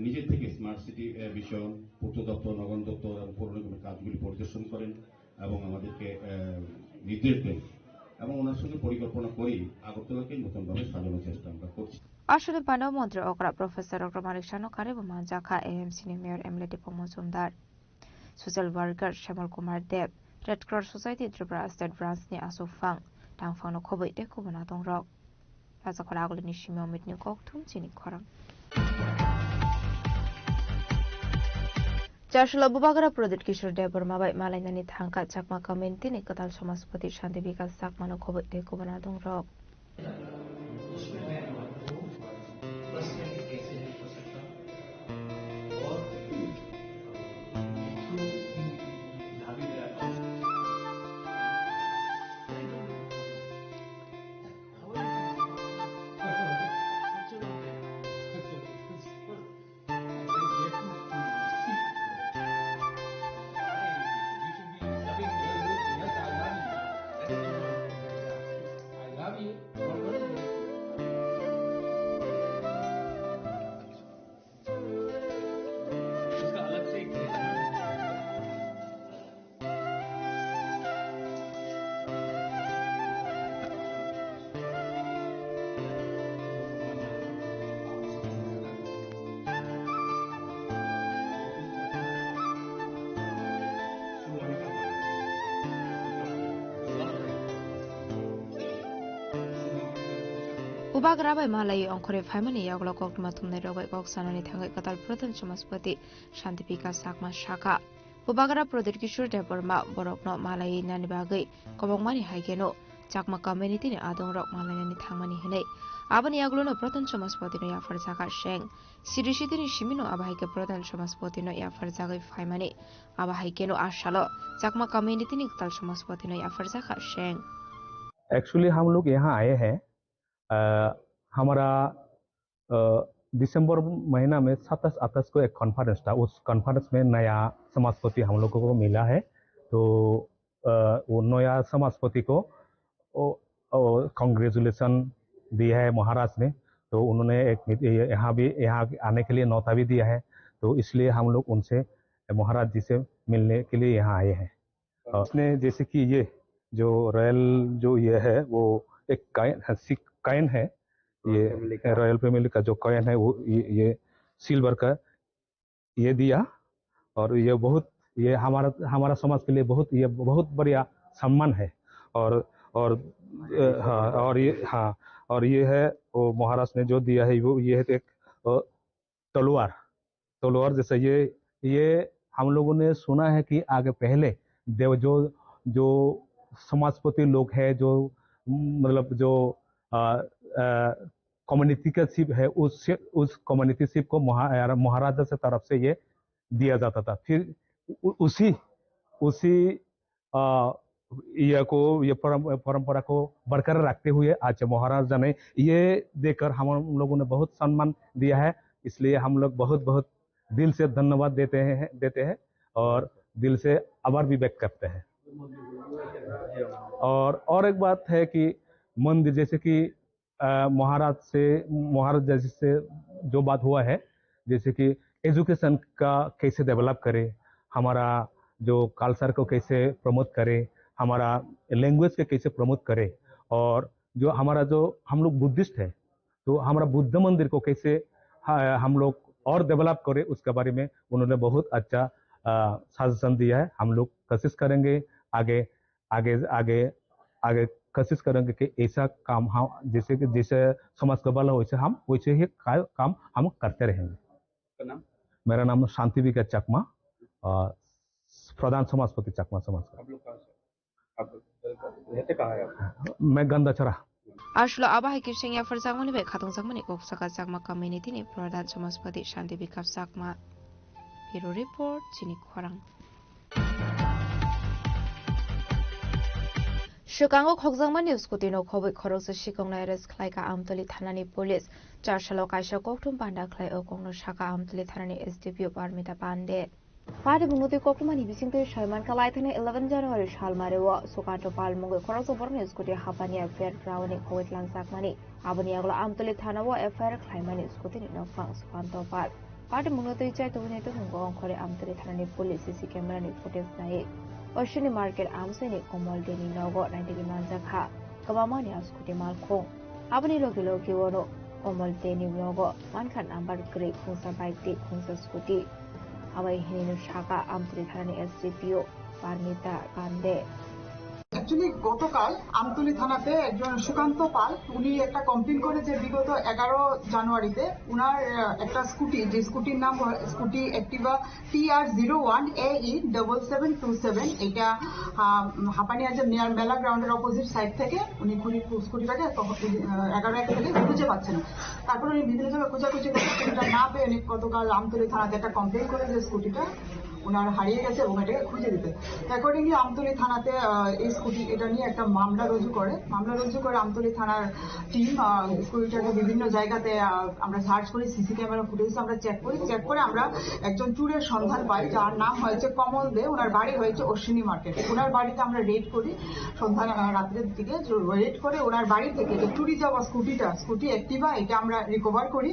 নিজের থেকে স্মার্ট সিটি মিশন, পূর্ত দপ্তর, নগর দপ্তর এবং পৌর নিগমের কাজগুলি পরিদর্শন করেন এবং আমাদেরকে নির্দেশ দেন, এবং ওনার সঙ্গে পরিকল্পনা করি আগরতলাকে নতুনভাবে সাজানোর চেষ্টা আমরা করছি। আসলে পানাও মন্ত্রী অকরা প্রফেসর অকরা মালিক শানো কারে বা মানজাখা এএমসি নি mayor MLA Dipak Majumdar, social worker Shyamal Kumar Deb, red cross society Tripura state branch ni asofang tangfang khoboi de kubana dongrok raja khora agli ni shimyo mitni kokthum chini khorang চারশোলা বুবাগরা প্রদীপ কিশোর দেবর মাবাই মালাইনানি থাঙ্কা চাকমা কমিউনিটি ni কাতাল সমাজপতি শান্তি বিকাশ চাকমানো খবই de kubana dongrok Ubagrabai malai ongkore family yaglo kokma tumne rogai koksanani thangai katal pradhan samaspati Shanti Vikas Sakma Shaka Ubagra Prodit Kishore Deborma Borokno malai nani bagai kobongmani haigeno Chakma community ni adong rok malai nani thangmani hinai abani yaglo pradhan samaspati no yafar Jaka Sheng Sirishiti ni Shimino abahaike pradhan samaspati no yafar Jagai faimani abahaikeno ashalo Chakma community ni katal samaspati no yafar Jaka Sheng actually हम लोग यहाँ आए हैं हमारा दिसंबर महीना में 27-28 को एक कॉन्फ्रेंस था। उस कॉन्फ्रेंस में नया समाजपति हम लोगों को मिला है, तो वो नया समाजपति को कांग्रेचुलेशन दिया है महाराज ने, तो उन्होंने एक यहाँ आने के लिए न्योता भी दिया है, तो इसलिए हम लोग उनसे महाराज जी से मिलने के लिए यहाँ आए हैं। उसने जैसे कि ये जो रॉयल जो ये है वो एक कॉइन है, ये रॉयल फैमिली का जो कॉइन है वो ये सिल्वर का ये दिया, और ये बहुत ये हमारा समाज के लिए बहुत बढ़िया सम्मान है। और ये है वो महाराज ने जो दिया है वो ये है एक तलवार जैसा ये हम लोगों ने सुना है कि आगे पहले देव जो समाजपति लोग है, जो मतलब जो कम्युनिटी का शिप है, उस कम्युनिटी शिप को महाराजा से तरफ से ये दिया जाता था। फिर उसी ये परंपरा को बरकरार रखते हुए आज महाराजा ने ये देकर हम लोगों ने बहुत सम्मान दिया है। इसलिए हम लोग बहुत बहुत दिल से धन्यवाद देते हैं और दिल से आभार भी व्यक्त करते हैं। और एक बात है कि मंदिर जैसे कि महाराज जैसे से जो बात हुआ है, जैसे कि एजुकेशन का कैसे डेवलप करे, हमारा जो कल्चर को कैसे प्रमोट करे, हमारा लैंग्वेज के कैसे प्रमोट करे, और जो हम लोग बुद्धिस्ट है तो हमारा बुद्ध मंदिर को कैसे हम लोग और डेवलप करे, उसके बारे में उन्होंने बहुत अच्छा सजेशन दिया है। हम लोग कोशिश करेंगे आगे कोशिश करेंगे कि ऐसा काम हम जैसे समाज का भला वैसे ही काम हम करते रहेंगे। मेरा नाम शांति विकास चकमा, प्रधान समाजपति चकमा समाज का। मैं गंदाचरा। Ashlo Abah Kishing ya for Zamani Bek Hatung Zamani of Saka Zakma community ni Pradhan Samaspati Shanti Bikap Sakma. Bureau Report, Chini Kwarang. Shikango Hogzangman News Kutino Kobe Korosa Shikong Naires Klaika Amtali Tanani Police, Charshalo Kaisha Koktum Banda Clay Okong Shaka Amtali Tanani SDPU Parmita Bande. Party Munuti Kokumani Bising to Sharman Kalaitane 11 January Shalmarewa, Sukato Palmungo Korosa Bornes Kutia Hapania Fair Brownie Koetlan Sakmani, Abaniagla Amtali Tanawa Fair Climani Scutin no Fangs Fanto Park. Party Munuti Chai to Veneto Hungo Kore Amtali Tanani Police CC Camera Footage Nae. Ocean Market Amseni Komol Deni Nogo 90 Manzaka, Kabamania Scuti Malco. Abani Lokilo Kiwono, Komol Deni Nogo, Mankan Amber Greek Kunsa Bike Kunsa Scuti. Away Hinu Shaka Amtli Thani SDPO Parmita Bande. Actually গতকাল আমতলী থানাতে একজন সুকান্ত পাল উনি একটা complain করে যে বিগত 11 জানুয়ারিতে উনার একটা স্কুটি, যে স্কুটির নাম স্কুটি অ্যাক্টিভা TR01 AE 7727, এটা হাপানিয়া যে মেলা গ্রাউন্ডের অপোজিট সাইড থেকে উনি স্কুটিটাকে 11 থেকে খুঁজে পাচ্ছেন না। তারপর উনি বিভিন্ন জায়গায় খোঁজাখুঁজি করে স্কুটিটা না পেয়ে উনি গতকাল আমতলী থানাতে একটা কমপ্লেন করে যে স্কুটিটা ওনার হারিয়ে গেছে এবং এটাকে খুঁজে দিতে। অ্যাকর্ডিংলি আমতলী থানাতে এই স্কুটি এটা নিয়ে একটা মামলা রুজু করে আমতলী থানার টিম স্কুটিটাকে বিভিন্ন জায়গাতে আমরা সার্চ করি, সিসি ক্যামেরা ফুটেজ আমরা চেক করে আমরা একজন চুরের সন্ধান পাই যার নাম হয়েছে কমল দে, ওনার বাড়ি হয়েছে অশ্বিনী মার্কেট। ওনার বাড়িতে আমরা রেড করি সন্ধ্যা রাত্রের দিকে, রেড করে ওনার বাড়ি থেকে যে চুরি যাওয়া স্কুটি অ্যাক্টিভা এটা আমরা রিকভার করি,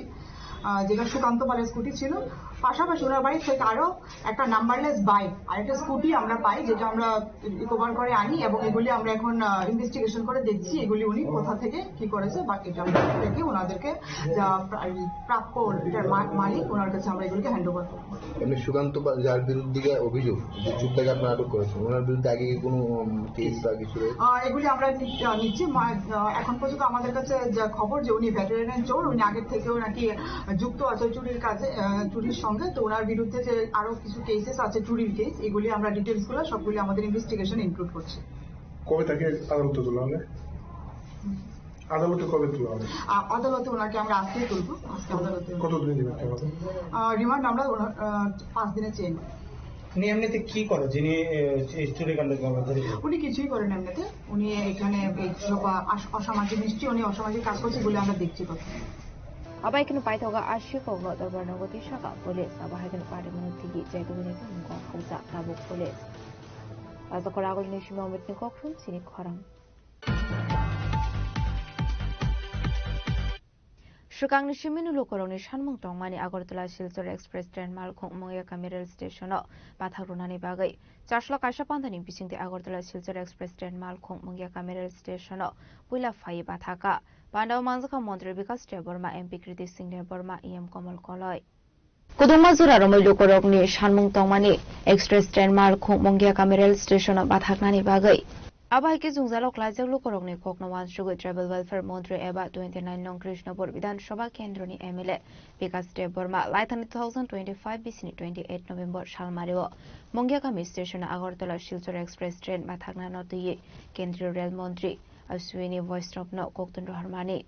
যেটা সুকান্ত পালের স্কুটি ছিল। পাশাপাশি ওনার বাড়ি থেকে আরো একটা নাম্বারলেস বাইক আর একটা স্কুটি আমরা পাই, যেটা আমরা রিকভার করে আনি এবং এগুলি আমরা এখন ইনভেস্টিগেশন করে দেখছি এগুলি উনি কোথা থেকে কি করেছে বা এটা থেকে ওনাদেরকে প্রাপ্য এটার মালিক ওনার কাছে আমরা এগুলিকে হ্যান্ড ওভার করবো। এমনি সুকান্ত যার বিরুদ্ধে অভিযোগ যে চুরটাকে আপনারা আটক করেছেন, ওনার বিরুদ্ধে আগে কোনো কেস বা কিছু এগুলি আমরা নিচ্ছি। এখন পর্যন্ত আমাদের কাছে যা খবর যে উনি ভেটেরান চোর, উনি আগের থেকেও নাকি যুক্ত আছে চুরির কাজে, চুরির সঙ্গে। তো ওনার বিরুদ্ধে যে আরো কিছু কেসেস আছে চুরির কেস, এগুলি আমরা ডিটেলস গুলো সবগুলি আমাদের ইনভেস্টিগেশন ইনক্লুড করছি। কবে তাকে আদালতে তোলা হবে? আদালতে কবে তোলা হবে? আদালতে ওনাকে আমরা আজকে তুলবো। আজকে আদালতে কতদিন দিবেন রিমান্ড? আমরা 5 দিনে চেয়ে নেব। উনি এমনিতে কি করে যিনি চুরি কাণ্ড উনি কিছুই করেন এমনিতে, উনি এখানে অসামাজিক নিশ্চয়ই উনি অসামাজিক কাজ করছে বলে আমরা দেখছি কথা। Abaikin Paitoga Ashiko, the Bernogoti Shaka Police, Abahagan Party Munutigi, Jadunito, Hosa, Tabu Police. As a Korago Nation with Nikokun, Sini Koram. Shukang Shiminu Lokoroni Shanmung Tongmani Agortala Shilsor Express Train Malkong Moya Cameral Station, Batarunani Bagay, Charshla Kashapantani Bishing the Agortala Shilsor Express Train Malkong Moya Cameral Station, Pula Fai Bataka. Pandau Manzaka Montre because Burma MP Kriti Singh Burma EM Komal Koloi. Kudumazura Romulo Korogni, Shanmung Tongmani, Express Train Malkong Mongia Cameral Station of Bataknani Bagay. Abahiki Zungzalo Klazalo Korogni Koknowan Sugar Travel Welfare Montre Eba 29 Non Krishnapur Vidan Shoba Kendroni MLA because Burma Lightan 2025 BC 28 November Shalmario Mongia Kami Station Agortola Shilsor Express Train Batakna Noti Kendri Rail Montri. Aswini voice drop no Koktun Harmani.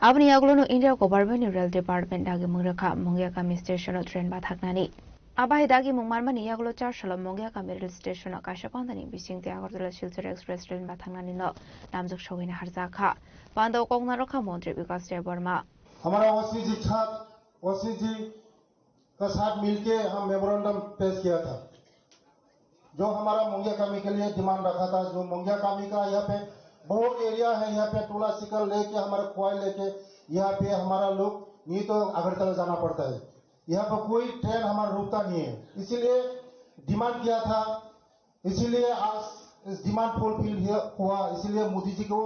Abni Aglono India Government Rail Department Dagi Mungaka Mongiaka Station Train Bataknani. Abai Dagi Mungmarmani Yaglo Charshala Mongiaka Middle Station Kashapantani Bishing the Agortola Shilter Express Train Bataknani no Namzuk Showin Harzaka. Bando Kognaroka Montri because Burma. हमारा वसी शिक्षा ओसी जी का साथ मिलके हम memorandum पेश किया था, जो हमारा मोंगिया कामी के लिए डिमांड रखा था। जो मोंगिया कामी का यहाँ पे बहुत एरिया है, यहाँ पे टोला सिकल लेके हमारे खोई लेके यहाँ पे हमारा लोग नहीं तो अगरतला जाना पड़ता है। यहाँ पर कोई ट्रेन हमारा रुकता नहीं है, इसीलिए डिमांड किया था। इसीलिए आज इस डिमांड फुलफिल हुआ। इसीलिए मोदी जी को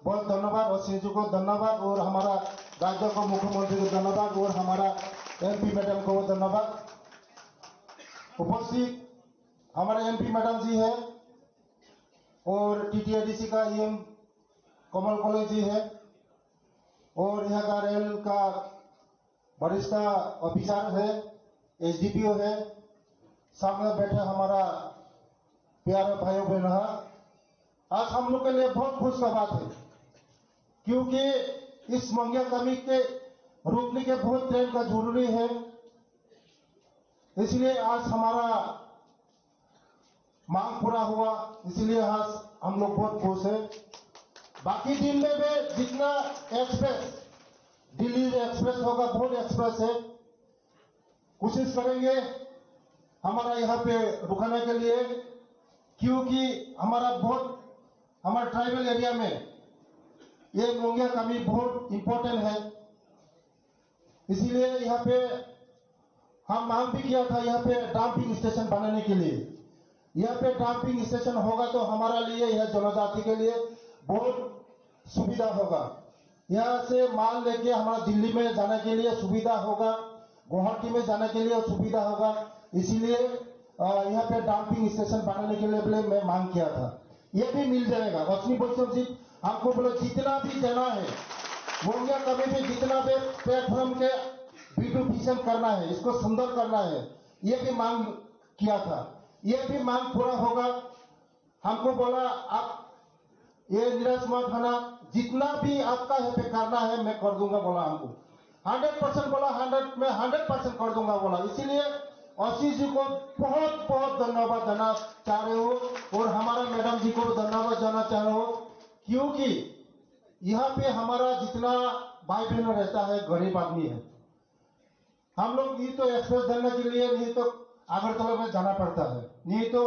बहुत धन्यवाद और सिंह जी को धन्यवाद और हमारा राज्य को मुख्यमंत्री को धन्यवाद और हमारा MP मैडम को धन्यवाद। उपस्थित हमारे MP मैडम जी है और TTIDC का EM कमल कॉलेज जी है और यहाँ का रेल का वरिष्ठ ऑफिसर है, SDPO है। सामने बैठे हमारा प्यारे भाइयों बहन, आज हम लोग के लिए बहुत खुश का बात है, क्योंकि इस मोंगिया कमी के रोकने के बहुत ट्रेन का जरूरी है। इसलिए आज हमारा मांग पूरा हुआ, इसलिए आज हम लोग बहुत खुश है। बाकी दिन में भी जितना एक्सप्रेस दिल्ली एक्सप्रेस होगा, बहुत एक्सप्रेस है, कोशिश करेंगे हमारा यहाँ पे रुकने के लिए, क्योंकि हमारा ट्राइबल एरिया में ये मोंगिया कमी बहुत इंपॉर्टेंट है। इसीलिए यहाँ पे हम मांग भी किया था यहाँ पे डंपिंग स्टेशन बनाने के लिए। यहाँ पे डंपिंग स्टेशन होगा तो हमारा लिए, यह जनजाति के लिए बहुत सुविधा होगा। यहाँ से माल लेके हमारा दिल्ली में जाने के लिए सुविधा होगा, गुवाहाटी में जाने के लिए सुविधा होगा। इसीलिए यहाँ पे डंपिंग स्टेशन बनाने के लिए मैं मांग किया था, ये भी मिल जाएगा। रश्मि वैष्णव जी हमको बोले जितना भी देना है मोंगिया कमी में, जितना भी प्लेटफॉर्म के ब्यूटिफिकेशन करना है, इसको सुंदर करना है, ये भी मांग किया था। ये भी मांग पूरा होगा। हमको बोला आप ये निराश मत होना, जितना भी आपका यहाँ पे करना है मैं कर दूंगा बोला। हमको 100% बोला, 100% कर दूंगा बोला। इसीलिए आशीष जी को बहुत बहुत धन्यवाद देना चाह रहे हो और हमारा मैडम जी को धन्यवाद देना चाह रहे हो, क्योंकि यहाँ पे हमारा जितना भाई बहन रहता है गरीब आदमी है। हम लोग नहीं तो एक्सप्रेस देने के लिए नहीं तो अगरतला में जाना पड़ता है, नहीं तो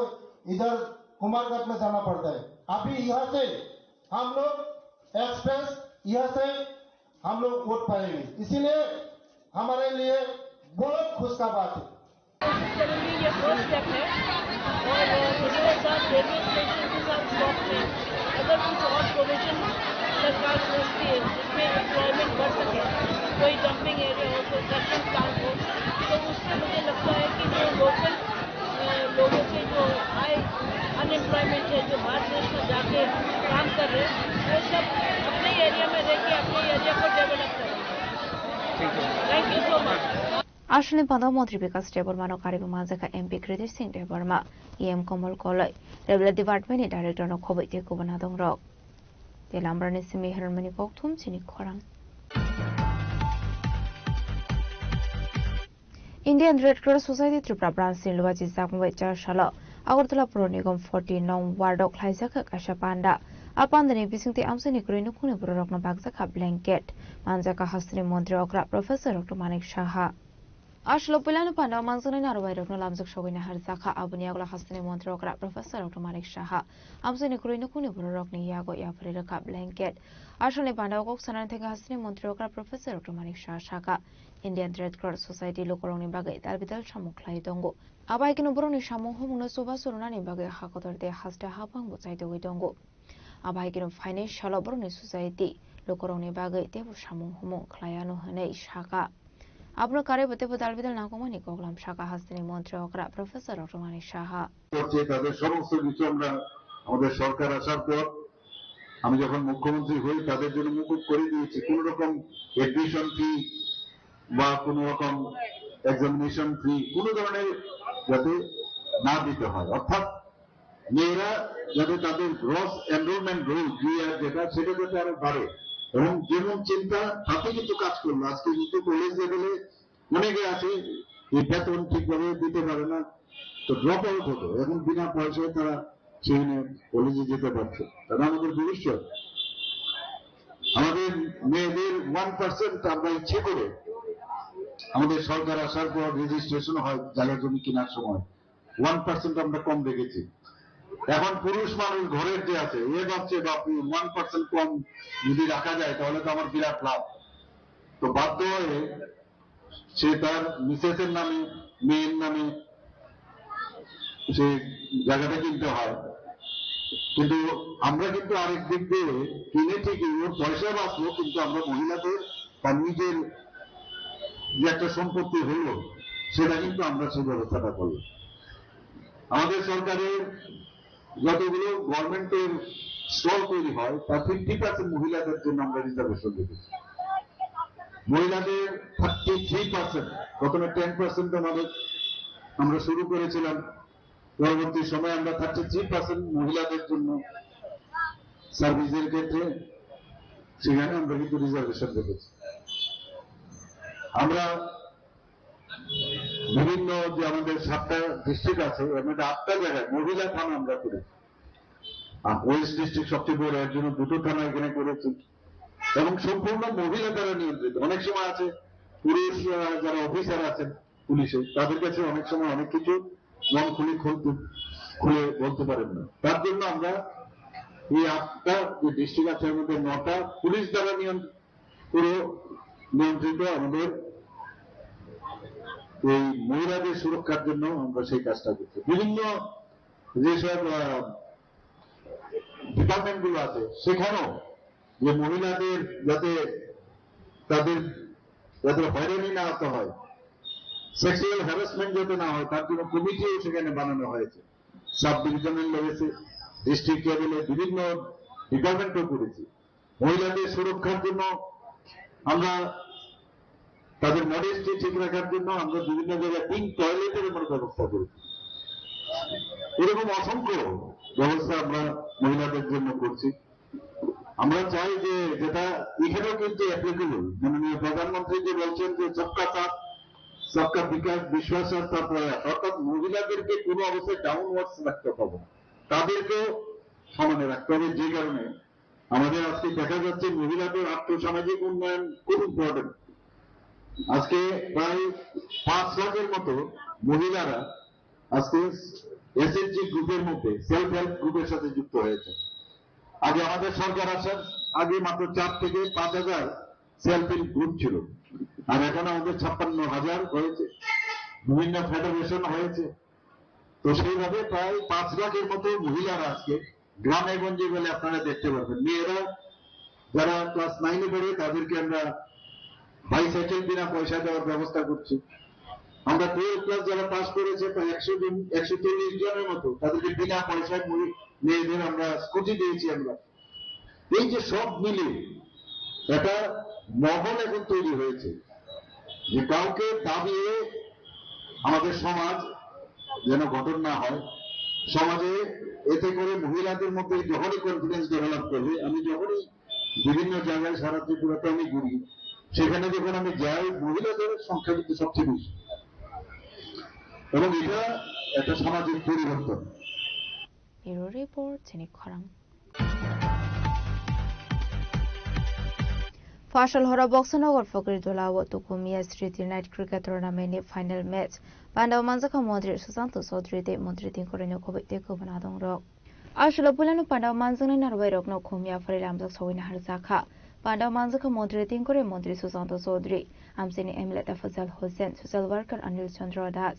इधर कुमारघाट में जाना पड़ता है। अभी यहाँ से हम लोग एक्सप्रेस यहाँ से हम लोग वोट पाएंगे, इसीलिए हमारे लिए बहुत खुश का बात है। ये फर्स्ट स्टेप है और इसके साथ रेलवे स्टेशन के साथ ब्लॉक में अगर कुछ और प्रोविजन सरकार सोचती है जिसमें एम्प्लॉयमेंट बढ़ सके, कोई डंपिंग एरिया हो, कोई क्रशिंग प्लांट हो, तो उससे मुझे लगता है कि जो लोकल लोगों के जो हाई अनएम्प्लॉयमेंट है, जो बाहर देश में जाके काम कर रहे हैं, वो सब अपने एरिया में रह के अपने एरिया को डेवलप करेंगे। Thank you so much. আসলে প্রধানমন্ত্রী বিকাশ দেববর্মা কারিগর মাঝাকা MP কৃতি সিং দেববর্মা EM কমল কলয় রেলওয়ে ডিপার্টমেন্টনি डायरेक्टर खबै ते गुबुना दं रक तेलामब्रानि सिमि हेरमनि कौथुम सिनि खरां Indian red cross society Tripura branch सिलवाजी जागमबाय 4 साल আগরতলা পৌর নিগম 40 নং ওয়ার্ড খাইজাকা কাশাপান্ডা আপান্দনি বিসিংতে আমসনি করিনো খুনে পুরো রকম বাগজাকা ব্ল্যাঙ্কেট মানজাকা হাসনি মন্ত্রী অগ্রা প্রফেসর ডক্টর মানিক সাহা আসলো পিলানো পান্ডা মানজনে নারবাই রকম লামজক সগিনা হারজাকা আবনি আগলা হাসনি মন্ত্রী অগ্রা প্রফেসর ডক্টর মানিক সাহা আমসনি করিনো খুনে পুরো রকম ইয়াগো ইয়াফরি রাকা ব্ল্যাঙ্কেট আসলে পান্ডা কক সানান থেকে হাসনি মন্ত্রী অগ্রা প্রফেসর ডক্টর মানিক সাহা সাকা ইন্ডিয়ান রেড क्रॉस सोसाइटी लोकरंनि बागै दालबिदाल सामुख्लाय दंगो आबाय किनो बरनि सामु हमनो सुबा सुरनानि बागै हाकदरते हास्ता हाबां बुचाइदोगै दंगो आबाय किनो फाइनेंशियल बरनि सोसाइटी लोकरंनि बागै तेबु सामु हमो ख्लायानो हनै शाखा आपनो कार्यबते दालबिदाल नागमानि गगलाम शाखा हास्तानि मन्त्री अग्रा प्रफेसर डक्टर मानिक साहा করছে তাদের সমস্ত কিছু আমরা আমাদের সরকার আসার পর আমি যখন মুখ্যমন্ত্রী হই তাদের জন্য মুকুব করে দিয়েছি কোন রকম এডমিশন ফি বা কোন রকম এক্সামিনেশন ফি কোন ধরনের যাতে না দিতে হয় অর্থাৎ মেয়েরা যাতে তাদের গ্রস এনরোলমেন্ট রোল যেটা সেটা যাতে আরো বাড়ে এবং যেমন চিন্তা তাতে কিন্তু কাজ করলো আজকে কিন্তু কলেজ লেভেলে অনেকে আছে এই বেতন ঠিকভাবে দিতে পারে না তো ড্রপ আউট হতো এখন বিনা পয়সায় তারা সেখানে কলেজে যেতে পারছে তারা আমাদের ভবিষ্যৎ আমাদের মেয়েদের 1% আমরা ইচ্ছে করে আমাদের সরকার আসার পর রেজিস্ট্রেশন হয় জায়গা জমি কেনার সময় 1% আমরা কম রেখেছি। এখন পুরুষ মানুষ ঘরের যে আছে এ ভাবছে বাপু 1% কম যদি রাখা যায় তাহলে তো আমার বিরাট লাভ। তো বাধ্য হয়ে সে তার মিসেসের নামে মেয়ের নামে সে জায়গাটা কিনতে হয়। কিন্তু আমরা কিন্তু আরেক দিক দিয়ে কিনে ঠিকই ওর পয়সা বাঁচলো, কিন্তু আমরা মহিলাদের তার নিজের যে একটা সম্পত্তি হলো সেটা কিন্তু আমরা সেই ব্যবস্থাটা করলাম। আমাদের সরকারের যতগুলো গভর্নমেন্টের স্টল তৈরি হয় তার 50% মহিলাদের জন্য আমরা রিজার্ভেশন রেখেছি। মহিলাদের 33%, প্রথমে 10% আমরা শুরু করেছিলাম, পরবর্তী সময় আমরা 33% মহিলাদের জন্য সার্ভিসের ক্ষেত্রে সেখানে আমরা কিন্তু রিজার্ভেশন রেখেছি। আমরা বিভিন্ন যে আমাদের 7টা ডিস্ট্রিক্ট আছে এর মধ্যে 8টা জায়গায় মহিলা থানা আমরা করেছি। ওয়েস্ট ডিস্ট্রিক্ট সবচেয়ে বড়, এর জন্য 2টো থানা এখানে করেছি এবং সম্পূর্ণ মহিলা দ্বারা নিয়ন্ত্রিত। অনেক সময় আছে পুরুষ যারা অফিসার আছেন পুলিশে তাদের কাছে অনেক সময় অনেক কিছু মন খুলে বলতে পারেন না। তার জন্য আমরা এই 8টা যে ডিস্ট্রিক্ট আছে এর মধ্যে 9টা পুলিশ দ্বারা নিয়ন্ত্রিত আমাদের এই মহিলাদের সুরক্ষার জন্য আমরা সেই কাজটা করছি। বিভিন্ন যেসব ডিপার্টমেন্ট গুলো আছে সেখানেও যে মহিলাদের যাতে হয়রানি না হতে হয়, সেক্সুয়াল হ্যারাসমেন্ট যাতে না হয় তার জন্য কমিটিও সেখানে বানানো হয়েছে। সাব ডিভিশনাল লেভেলে, ডিস্ট্রিক্ট লেভেলে বিভিন্ন ডিপার্টমেন্টও করেছি। মহিলাদের সুরক্ষার জন্য আমরা তাদের মডেস্টি ঠিক রাখার জন্য আমরা বিভিন্ন জায়গায় পিঙ্ক টয়লেটের উপর ব্যবস্থা করেছি। এরকম অসংখ্য ব্যবস্থা আমরা মহিলাদের জন্য করছি। আমরা চাই যে যেটা এখানেও কিন্তু অ্যাপ্লিকেবল, মাননীয় প্রধানমন্ত্রী যে বলছেন যে সবকা সাথ সবকা বিকাশ বিশ্বাসের তার প্রয়াস, অর্থাৎ মহিলাদেরকে কোনো অবস্থায় ডাউনওয়ার্ডস রাখতে হবে না, তাদেরকেও সমানে রাখতে হবে। যে কারণে আমাদের আজকে দেখা যাচ্ছে মহিলাদের আর্থসামাজিক উন্নয়ন খুব ইম্পর্টেন্ট। আজকে প্রায় 5 লাখের মতো মহিলারা আজকে এসএইচজি গ্রুপের মধ্যে সেলফ হেল্প গ্রুপের সাথে যুক্ত হয়েছে। আগে আমাদের সরকার আসার আগে মাত্র 4 থেকে 5,000 সেলফ হেল্প গ্রুপ ছিল, আর এখন আমাদের 56,000 হয়েছে, বিভিন্ন ফেডারেশন হয়েছে। তো সেইভাবে প্রায় 5 লাখের মতো মহিলারা আজকে গ্রামে গঞ্জে গেলে আপনারা দেখতে পাবেন। মেয়েরা যারা ক্লাস 9-এ পড়ে তাদেরকে আমরা বাইসাইকেল বিনা পয়সা দেওয়ার ব্যবস্থা করছি। আমরা 12 ক্লাস যারা পাস করেছে প্রায় 140 জনের মতো তাদেরকে বিনা পয়সায় মেয়েদের আমরা স্কুটি দিয়েছি। আমরা এই যে সব মিলে একটা মহল এখন তৈরি হয়েছে যে কাউকে দাবিয়ে আমাদের সমাজ যেন গঠন না হয়। সমাজে এতে করে মহিলাদের মধ্যে যখনই কনফিডেন্স ডেভেলপ করবে, আমি যখনই বিভিন্ন জায়গায় সারা ত্রিপুরাতে আমি ঘুরি, সেখানে যখন আমি যাই মহিলাদের সংখ্যা কিন্তু সবচেয়ে বেশি, এবং এটা একটা সামাজিক পরিবর্তন। ফাশল হরা বক্সনগর ফকির দোলাও তুকুমিয়া স্মৃতি নাইট ক্রিকেট টুর্নামেন্টनि ফাইনাল ম্যাচ বান্দাও মানজাখা মন্ত্রী সুশান্ত চৌধুরী দে মন্ত্রী তিনকরেনো খবই তে কবনা দং রক আসলে পুলানো পান্দাও মানজাংনি নারবাই রকনো খুমিয়া ফরি রামজাক সওইনা হারজাখা পান্দাও মানজাখা মন্ত্রী তিনকরে মন্ত্রী সুশান্ত চৌধুরী আমসিনি MLA Tafazzal Hossain social worker Anil Chandra Das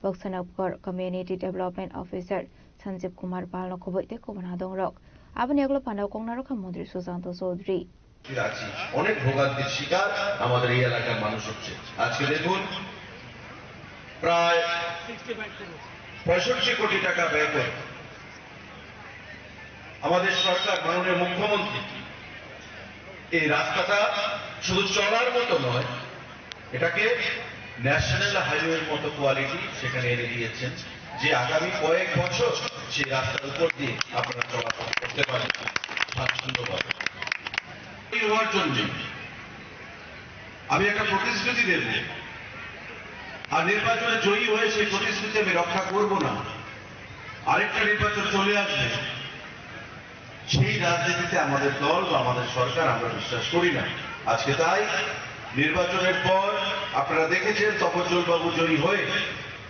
Boxanagar community development officer Sanjib Kumar পালনো খবই তে কবনা দং রক আবনি এগুলো পান্দাও কংনারখা মন্ত্রী সুশান্ত চৌধুরী আছি। অনেক ভোগান্তির শিকার আমাদের এই এলাকার মানুষ হচ্ছে। আজকে দেখুন প্রায় 65 কোটি টাকা ব্যয় করে আমাদের সরকার, মাননীয় মুখ্যমন্ত্রী এই রাস্তাটা শুধু চলার মতো নয়, এটাকে ন্যাশনাল হাইওয়ের মতো কোয়ালিটি সেখানে এনে দিয়েছেন, যে আগামী কয়েক বছর সেই রাস্তার উপর দিয়ে আপনারা চলাচল করতে পারেন স্বাচ্ছন্দ্যভাবে। হওয়ার জন্য আমি একটা প্রতিশ্রুতি দেব, আর নির্বাচনে জয়ী হয়ে সেই প্রতিশ্রুতি আমি রক্ষা করব না। আরেকটা নির্বাচন চলে আসবে, সেই রাজনীতিতে আমাদের দল বা আমাদের সরকার আমরা বিশ্বাস করি না। আজকে তাই নির্বাচনের পর আপনারা দেখেছেন তপজ্জল বাবু জয়ী হয়ে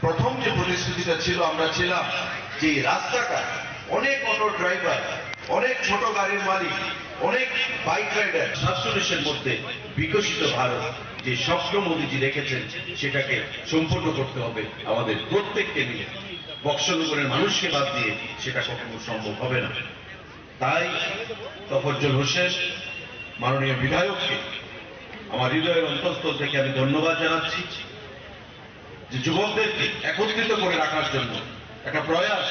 প্রথম যে প্রতিশ্রুতিটা ছিল, আমরা ছিলাম যে রাস্তাটা অনেক অটো ড্রাইভার, অনেক ছোট গাড়ির মালিক, অনেক বাইক রাইডার 47-এর মধ্যে বিকশিত ভারত যে স্বপ্ন মোদীজি রেখেছেন সেটাকে সম্পূর্ণ করতে হবে আমাদের প্রত্যেককে মিলে। বক্সনগরের মানুষকে বাদ দিয়ে সেটা কখনো সম্ভব হবে না। তাই তফজ্জল হোসেন মাননীয় বিধায়ককে আমার হৃদয়ের অন্তঃস্থল থেকে আমি ধন্যবাদ জানাচ্ছি যে যুবকদেরকে একত্রিত করে রাখার জন্য একটা প্রয়াস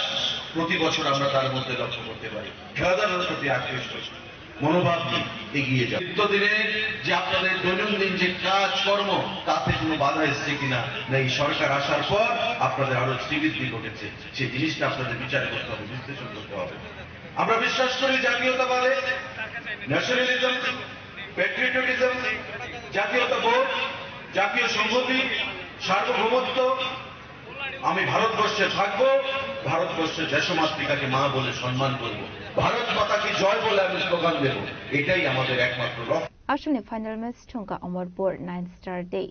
প্রতি বছর আমরা তার মধ্যে লক্ষ্য করতে পারি। খেলাধুলার প্রতি আকৃষ্ট মনোভাব নিয়ে এগিয়ে যাও। দিনে যে আপনাদের দৈনন্দিন যে কাজকর্ম তাতে কোনো বাধা এসছে কিনা, না এই সরকার আসার পর আপনাদের আরো শ্রীবৃদ্ধি ঘটেছে, সেই জিনিসটা আপনাদের বিচার করতে হবে, বিশ্লেষণ করতে হবে। আমরা বিশ্বাস করি জাতীয়তাবাদে, ন্যাশনালিজম, প্যাট্রিয়টিজম, জাতীয়তাবোধ, জাতীয় সংহতি, সার্বভৌমত্ব। আমি ভারতবর্ষে থাকবো, ভারতবর্ষের দেশমাতৃকাকে মা বলে সম্মান করব, ভারত মাতাকে জয় বলে আমি স্লোগান দেব, এটাই আমাদের একমাত্র লক্ষ্য। আসলে ফাইনাল ম্যাচ ঠুঙ্কা অমরপুর 9 স্টার ডে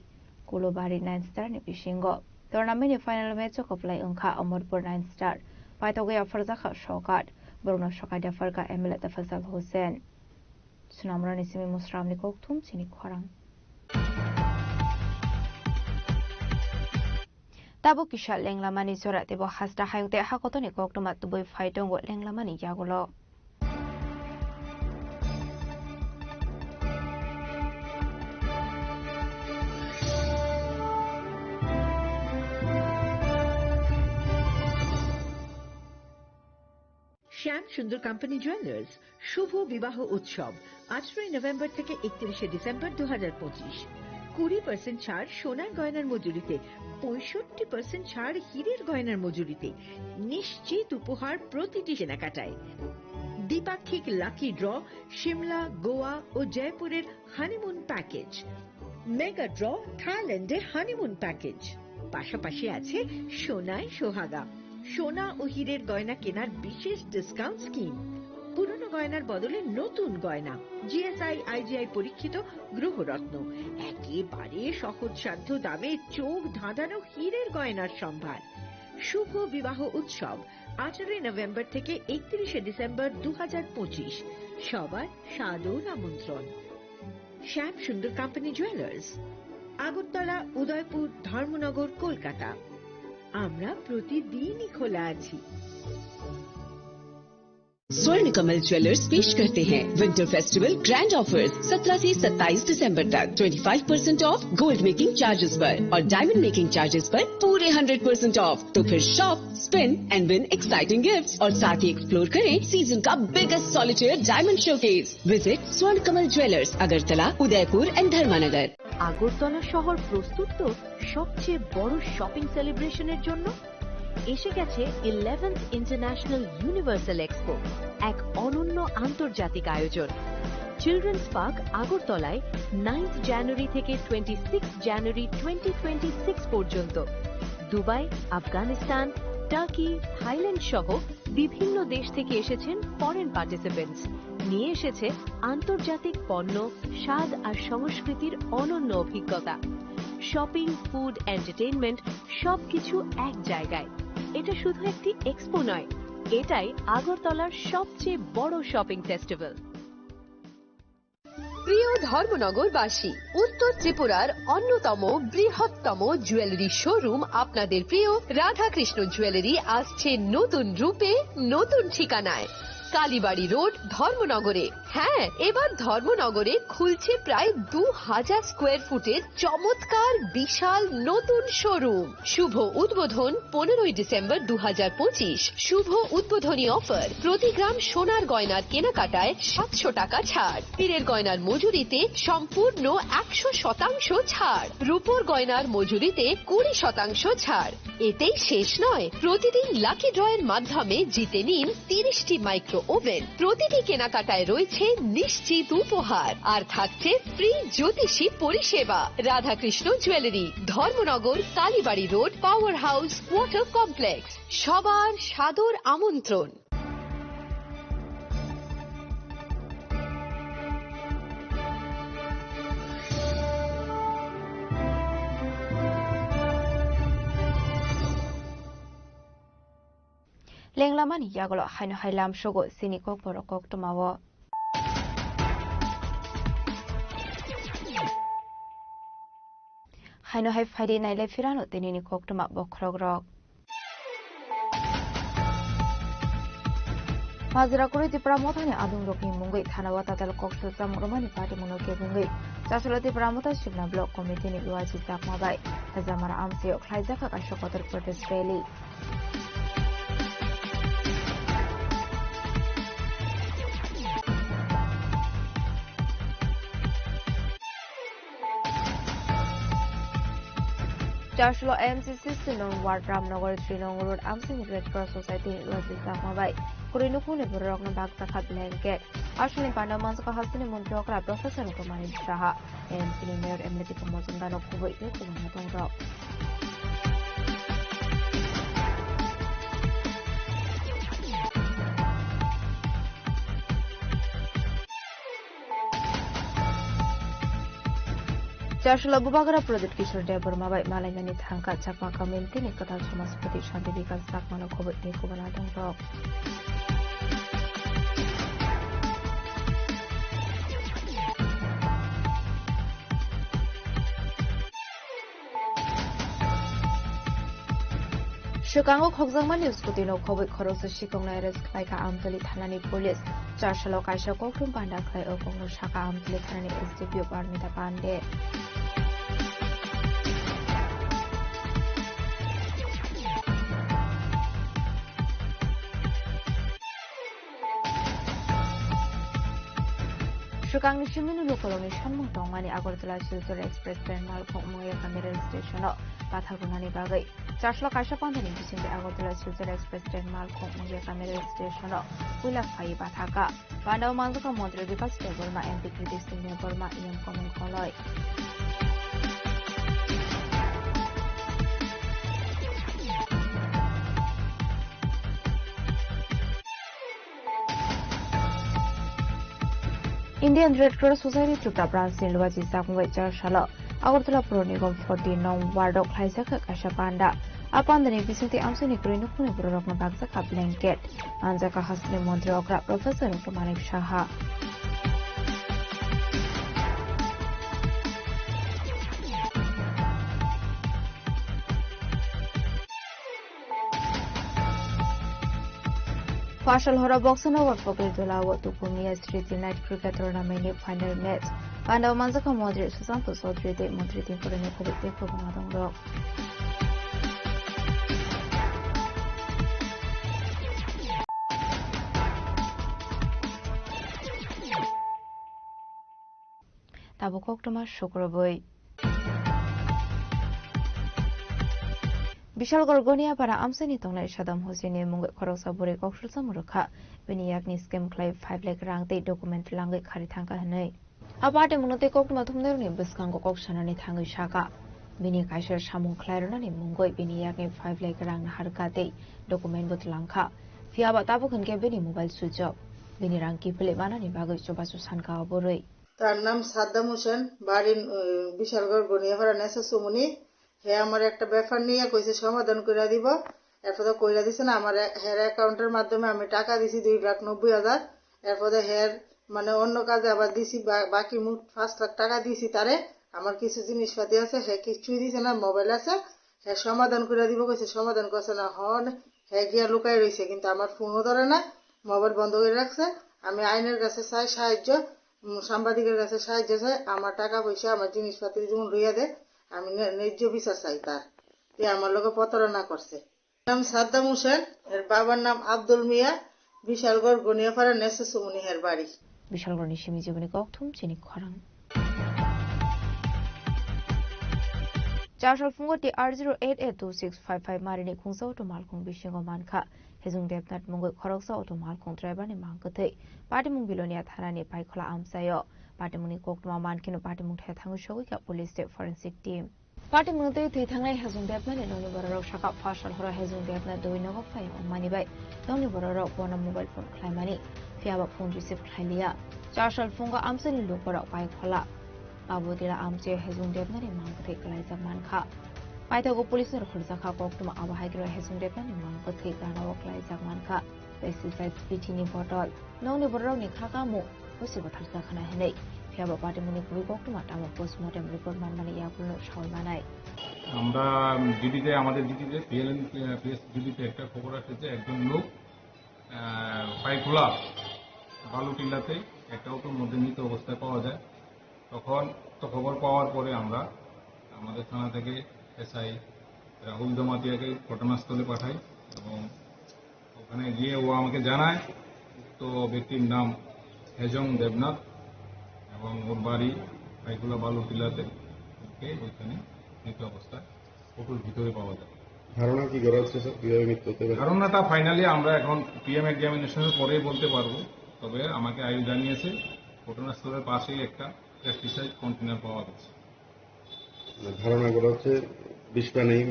Kulubari 9 star ni bisingo tournament ni final match koplai ongkha Amarpur 9 star paitogya farjakha shokat borno shokai da farka emile tafazal hosen sunamra ni simi musram ni kokthum chini khorang tabo kisha lenglamani sora tebo hasta hayute hakotoni koktoma tuboi faitongo lenglamani yagulo শ্যাম সুন্দর company jewellers শুভ বিবাহ উৎসব 18 November থেকে 31 December 2025। 20% ছাড় সোনার গয়নার মজুরিতে, 65% ছাড় হীরের গয়নার মজুরিতে, নিশ্চিত উপহার প্রতিটি কেনাকাটায়। দ্বিপাক্ষিক লাকি ড্র, শিমলা, গোয়া ও জয়পুরের হানিমুন প্যাকেজ, মেগা ড্র থাইল্যান্ডে হানিমুন প্যাকেজ, পাশাপাশি আছে সোনায় সোহাগা, সোনা ও হীরের গয়না কেনার বিশেষ ডিসকাউন্ট স্কিম, পুরনো গয়নার বদলে নতুন গয়না, জিএসআই আইজিআই পরীক্ষিত গ্রহরত্ন, একেবারে সহজসাধ্য দামে চোখ ধাঁধানো হীরের গয়নার সম্ভার। শুভ বিবাহ উৎসব 18 নভেম্বর থেকে 31 ডিসেম্বর 2025। সবার সাদর আমন্ত্রণ। শ্যাম সুন্দর কোম্পানি জুয়েলার্স, আগরতলা, উদয়পুর, ধর্মনগর, কলকাতা। আমরা প্রতিদিনই খোলা আছি। स्वर्ण कमल ज्वेलर्स पेश करते हैं विंटर फेस्टिवल ग्रैंड ऑफर्स 17 से 27 दिसंबर तक 25% ऑफ गोल्ड मेकिंग चार्जेस पर और डायमंड मेकिंग चार्जेस पर पूरे 100% ऑफ। तो फिर shop, spin and win exciting gifts और साथ ही एक्सप्लोर करें सीजन का biggest solitaire diamond showcase. Visit Swarna Kamal jewellers, Agartala, Udaipur and धर्मानगर। Agartala শহর প্রস্তুত তো সবচেয়ে বড় শপিং সেলিব্রেশনের জন্য। এসে গেছে 11th ইন্টারন্যাশনাল ইউনিভার্সাল এক্সপো, এক অনন্য আন্তর্জাতিক আয়োজন। চিলড্রেন্স পার্ক আগরতলায় 9 জানুয়ারি থেকে 26 জানুয়ারি 2026 পর্যন্ত। দুবাই, আফগানিস্তান, টার্কি, থাইল্যান্ড সহ বিভিন্ন দেশ থেকে এসেছেন ফরেন পার্টিসিপেন্টস। নিয়ে এসেছে আন্তর্জাতিক পণ্য, স্বাদ আর সংস্কৃতির অনন্য অভিজ্ঞতা। শপিং, ফুড, এন্টারটেইনমেন্ট সবকিছু এক জায়গায়। এটা শুধু একটি এক্সপো নয়, এটাই আগরতলার সবচেয়ে বড় শপিং ফেস্টিভ্যাল। প্রিয় ধর্মনগরবাসী, উত্তর ত্রিপুরার অন্যতম বৃহত্তম জুয়েলারি শোরুম আপনাদের প্রিয় রাধাকৃষ্ণ জুয়েলারি আসছে নতুন রূপে, নতুন ঠিকানায়। কালীবাড়ি রোড, ধর্মনগরে। হ্যাঁ, এবার ধর্মনগরে খুলছে প্রায় 2000 স্কোয়ার ফুটের চমৎকার বিশাল নতুন শোরুম। শুভ উদ্বোধন 15 ডিসেম্বর 2025। শুভ উদ্বোধনী অফার, প্রতি গ্রাম সোনার গয়নার কেনাকাটায় 700 টাকা ছাড়, হীরের গয়নার মজুরিতে সম্পূর্ণ 100% ছাড়, রূপোর গয়নার মজুরিতে 20% ছাড়। এতেই শেষ নয়, প্রতিদিন লাকি ড্রয়ের মাধ্যমে জিতে নিন 30টি মাইক্রো ওভেন। প্রতিটি কেনাকাটায় রয়েছে নিশ্চিত উপহার আর থাকছে ফ্রি জ্যোতিষী পরিষেবা। Radhakrishna jewellery, Dharmanagar, Kalibari road, power house, water complex. সবার সাদর আমন্ত্রণ। lenglamani yagolo haino hailam shogo sini kok borok kok tumawo haino hai faidi naile firano tenini kok tuma bokrogrok Mazira kuri tipra motane adung roki mungai thanawa tatal koksu tramurmani party monoke mungai chasulati pramota shibna block committee ni luaji takmabai hazamara amsio khlaijaka kashokotar protest rally Joshua MCC Sinon Ward Ramnagar Srinagar Road Amsini Red Cross Society luaji takmabai Kurinukune borok na bagta khat blanket ashani panda mansuka hasini mantri okra professor Kumani Shaha and senior emleti pamozunda no khuboi ke kumana tongro Joshua Bubagara Project Kishore Debormabai Malangani Thanka Chakma Community ni Katal Samaspati Shanti Vikas Sakmano khuboi ke kumana tongro Shukango Khogzangman News Kutino Kobe Korosu Shikong Naires Klaika Amtali Thanani Police, Joshua Kaisha Kokrum Panda Klai Okong Shaka Amtali Thanani SDPU Parmita Pande. Shukang Nishiminu Lokoloni Shanmung Tongmani Agortala Silver Express Train Malkong Moya Kamera Station Pathagunani Bagai. Joshua Kaisha Pandani Bising the Agortala Silver Express Train Malkong Moya Kamera Station Willa Fai Bataka. Pandau Manzuka Montre Vikas Burma MP Kritis in Burma Ian Common Koloi. Indian Red Cross Society Tripura Branch in Luaji Sakmway Joshua Agortala Pro Nigom 49 Wardok Haisaka Kashapanda. Upon the Nibisiti Amsini Kurinukuni Burokna Bagsaka blanket, Anzaka Hasni Montri Okra Professor Kumani Shaha. Partial Hora Boxing over for Gildola to Pumia Street Night Cricket Tournament final match. Pandau Manzaka Modri Susanto Sodri de Modri for the Nepal Copenhagen. Tabukokma Shukraboi Bishal Gorgonia para Amseni Tonga Shadam Hosini Mung Korosaburi Kokshusa Muraka, Viniakni Skim Clay 5 leg rank the document Langi Karitanka Hane. Apart Munote Kokmatumni Biskango Kokshanani Tangu Shaka, Vini Kaisha Shamu Clarani Mungoi Viniakni 5 leg rank Harkate, document with Lanka. Fiaba Tabukan gave Vini mobile switch up. Vini Ranki Pilimana Bagu Sobasu Sanka Boroi. তার নাম সাদ্দাম হোসেন বাড়ি বিশালগড় গনিয়াপাড়া নেসা সুমনি হে আমার একটা ব্যাপার নিয়ে কইছে সমাধান কইরা দিব এরপরে কইরা দিছেন আমার হের অ্যাকাউন্টের মাধ্যমে আমি টাকা দিছি 2,90,000 এরপরে হের মানে অন্য কাজে আবার দিছি বাকি মোট 5 লাখ টাকা দিছি তারে আমার কিছু জিনিসপাতি আছে হে কিছুই দিছে না মোবাইল আছে হে সমাধান কইরা দিব কইছে সমাধান করছে না হন হে গিয়া লুকাই রইছে কিন্তু আমার ফোনও ধরে না মোবাইল বন্ধ করে রাখছে আমি আইনের কাছে চাই সাহায্য সাংবাদিকের কাছে সাহায্য চাই আমার টাকা পয়সা আমার জিনিসপত্র যেমন লইয়া দে আমি ন্যায্য বিচার চাই তার তে আমার লগে প্রতারণা করছে নাম সাদ্দাম হোসেন এর বাবার নাম আব্দুল মিয়া বিশালগড় গনিয়াপাড়া নেসা সুমনি হের বাড়ি বিশালগড় নিশিমি জীবনী ককথুম চিনি খরাং Joshua Fungoti R08826555 Marini Kungsa Auto Malkung Bishingo Manka Hezung Depnat Mungo Koroksa Auto Malkung driver ni Mangkate Patimung Bilonia Thanani Paikola Amsayo Patimuni Kokma Mankino Patimung Thangu Showika Police State Forensic Team Patimung Te Thangai Hezung Depnat and Only Borok Shaka Partial Hora Hezung Depnat doing no fire on money by Only Borok one mobile phone Climani Fiaba phone receive Clilia Joshua Funga Amsani Lupora Paikola Abudila Amche Hezung Depnat and Mangkate Kalaiza Manka Maithago police nor khurjaka koktuma abahaigro hesum depan mang pathik dana waklai jagmanka pesticide pitini bottle nongni borok ni khaka mu hosi bathar khana henei fiaba party muni kubi koktuma tama postmortem report manmani yakulno shawmanai আমরা ডিডিতে আমাদের ডিডিতে পিএলএন PS ডিডিতে একটা খবর আসছে একজন লোক পাইখোলা বালুটিলাতে একটা অটোর মধ্যে মৃত অবস্থায় পাওয়া যায় তখন তো খবর পাওয়ার পরে আমরা আমাদের থানা থেকে এসআই রাহুল দমাতিয়াকে ঘটনাস্থলে পাঠাই এবং ওখানে গিয়ে ও আমাকে জানায় উক্ত ব্যক্তির নাম হেজং দেবনাথ এবং ওর বাড়ি পাইখোলা বালুটিলাতে ওইখানে মৃত অবস্থায় অটোর ভিতরে পাওয়া যায় ধারণা কি করা হচ্ছে স্যার কিভাবে মৃত্যু হতে পারে ধারণাটা ফাইনালি আমরা এখন পিএম এক্সামিনেশনের পরেই বলতে পারবো তবে আমাকে আয়ু জানিয়েছে ঘটনাস্থলের পাশেই একটা পেস্টিসাইড কন্টেনার পাওয়া গেছে ধারণা করা হচ্ছে বিষটা নেই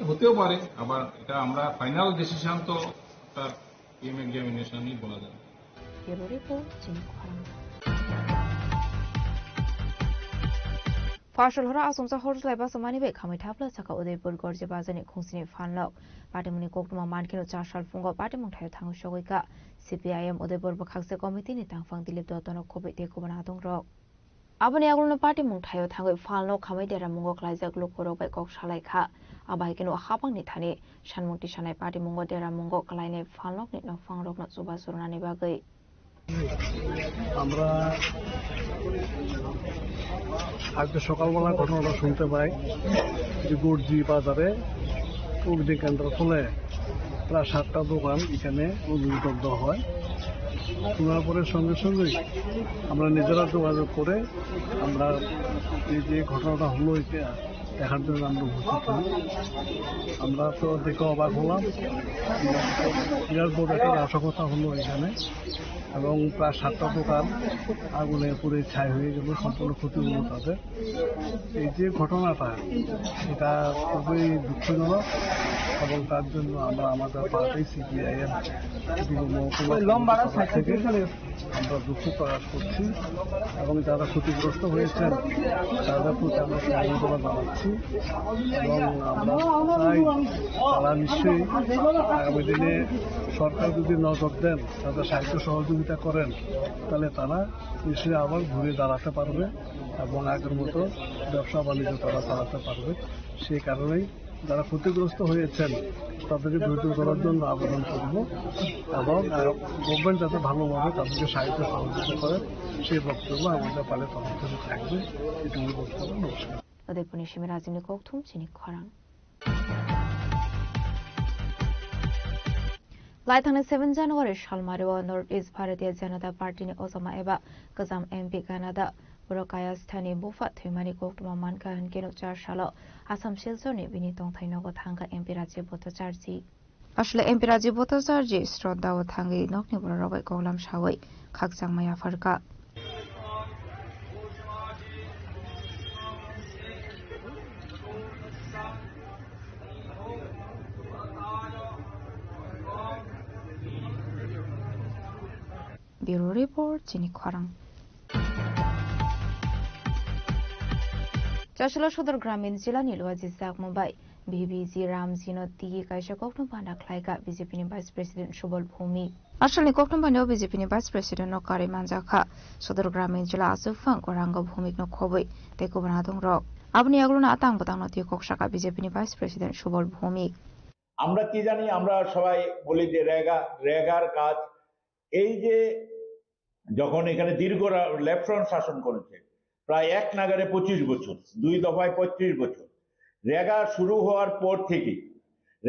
হতেও পারে আবার এটা আমরা ফাইনাল ডিসিশন তো তার পিএম এক্সামিনেশনই বলা যাবে Partial hora asumsa horse leba samani be khamai thapla chaka Udaipur gorje bazani khungsini fanlok patimuni koktuma mankino 4 sal fungo patimung thayo thangu shogoika CPIM Udaipur bakhakse committee ni tangfang dilip dotono khobe te ko bana dong rok abani agulno patimung thayo thangu fanlok khamai dera mungo klaijak lokoro bai kok salai kha abai kino hapang ni thani sanmungti sanai patimungo dera mungo klaine fanlok ni nofang rok na suba surunani bagai আমরা আজকে সকালবেলা ঘটনাটা শুনতে পাই যে গর্জি বাজারে অগ্নিকাণ্ড ফলে প্রায় 7টা দোকান এখানে অগ্নিদগ্ধ হয় শোনার পরে সঙ্গে সঙ্গেই আমরা নিজেরা যোগাযোগ করে আমরা এই যে ঘটনাটা হলো এটা দেখার জন্য আমরা উপস্থিত হই আমরা তো দেখে অবাক হলাম বিরাট বড় একটা নাশকতা হলো এখানে এবং প্রায় 7টা দোকান আগুনে পুড়ে ছাই হয়ে গেল সম্পূর্ণ ক্ষতি হলো তাদের এই যে ঘটনাটা এটা খুবই দুঃখজনক এবং তার জন্য আমরা আমাদের পার্টি সিপিআইএম থেকে আমরা দুঃখ প্রকাশ করছি এবং যারা ক্ষতিগ্রস্ত হয়েছেন তাদের প্রতি আমরা সমবেদনা জানাচ্ছি এবং আমরা চাই তারা নিশ্চয়ই আগামী দিনে সরকার যদি নজর দেন তাদের সাহায্য সহযোগিতা করেন তাহলে তারা নিশ্চয়ই আবার ঘুরে দাঁড়াতে পারবে এবং আগের মতো ব্যবসা বাণিজ্য তারা চালাতে পারবে সেই কারণেই যারা ক্ষতিগ্রস্ত হয়েছেন তাদেরকে ধৈর্য ধরার জন্য আবেদন করব এবং গভর্নমেন্ট যাতে ভালোভাবে তাদেরকে সাহায্য সহযোগিতা করে সেই বক্তব্য আমাদের পালে তদন্ত থাকবে এটুকু বক্তব্য নমস্কার Udaipur Shimi Razimni Kokthum Chini Khorang Laithane 7 January Shalmarewa North East Bharatiya Janata Party ni Osama Eba Kazam MP Canada Burokaya Sthani Bufa Thimani Koktuma Manka Hankeno 4 Shalo Assam Shilsor ni Bini Tongthainogo Thanga MP Rajiv Bhattacharjee Ashle MP Rajiv Bhattacharjee Shroddawo Thangi Nokni Borogai Koglam Shawai Khakjang Maya Farka Bureau Report Chini Khorang Chashla Shodor Gramin Jila Nilwaji Zak Mumbai BBG Ramjino Tigi Kaisha Kokno Panda Klaika BJP Vice President Shubal Bhumi Ashali Kokno Panda BJP Vice President Nokari Manjaka Shodor Gramin Jila Asufang Korango Bhumik no Khoboi Teko Banadong Rock Abni Agluna Atang Batang Noti Kokshaka BJP Vice President Shubal Bhumi আমরা কি জানি আমরা সবাই বলি যে রেগার কাজ এই যে যখন এখানে দীর্ঘ লেফট ফ্রন্ট শাসন করেছে প্রায় এক নাগারে 25 বছর দুই দফায় 35 বছর রেগা শুরু হওয়ার পর থেকে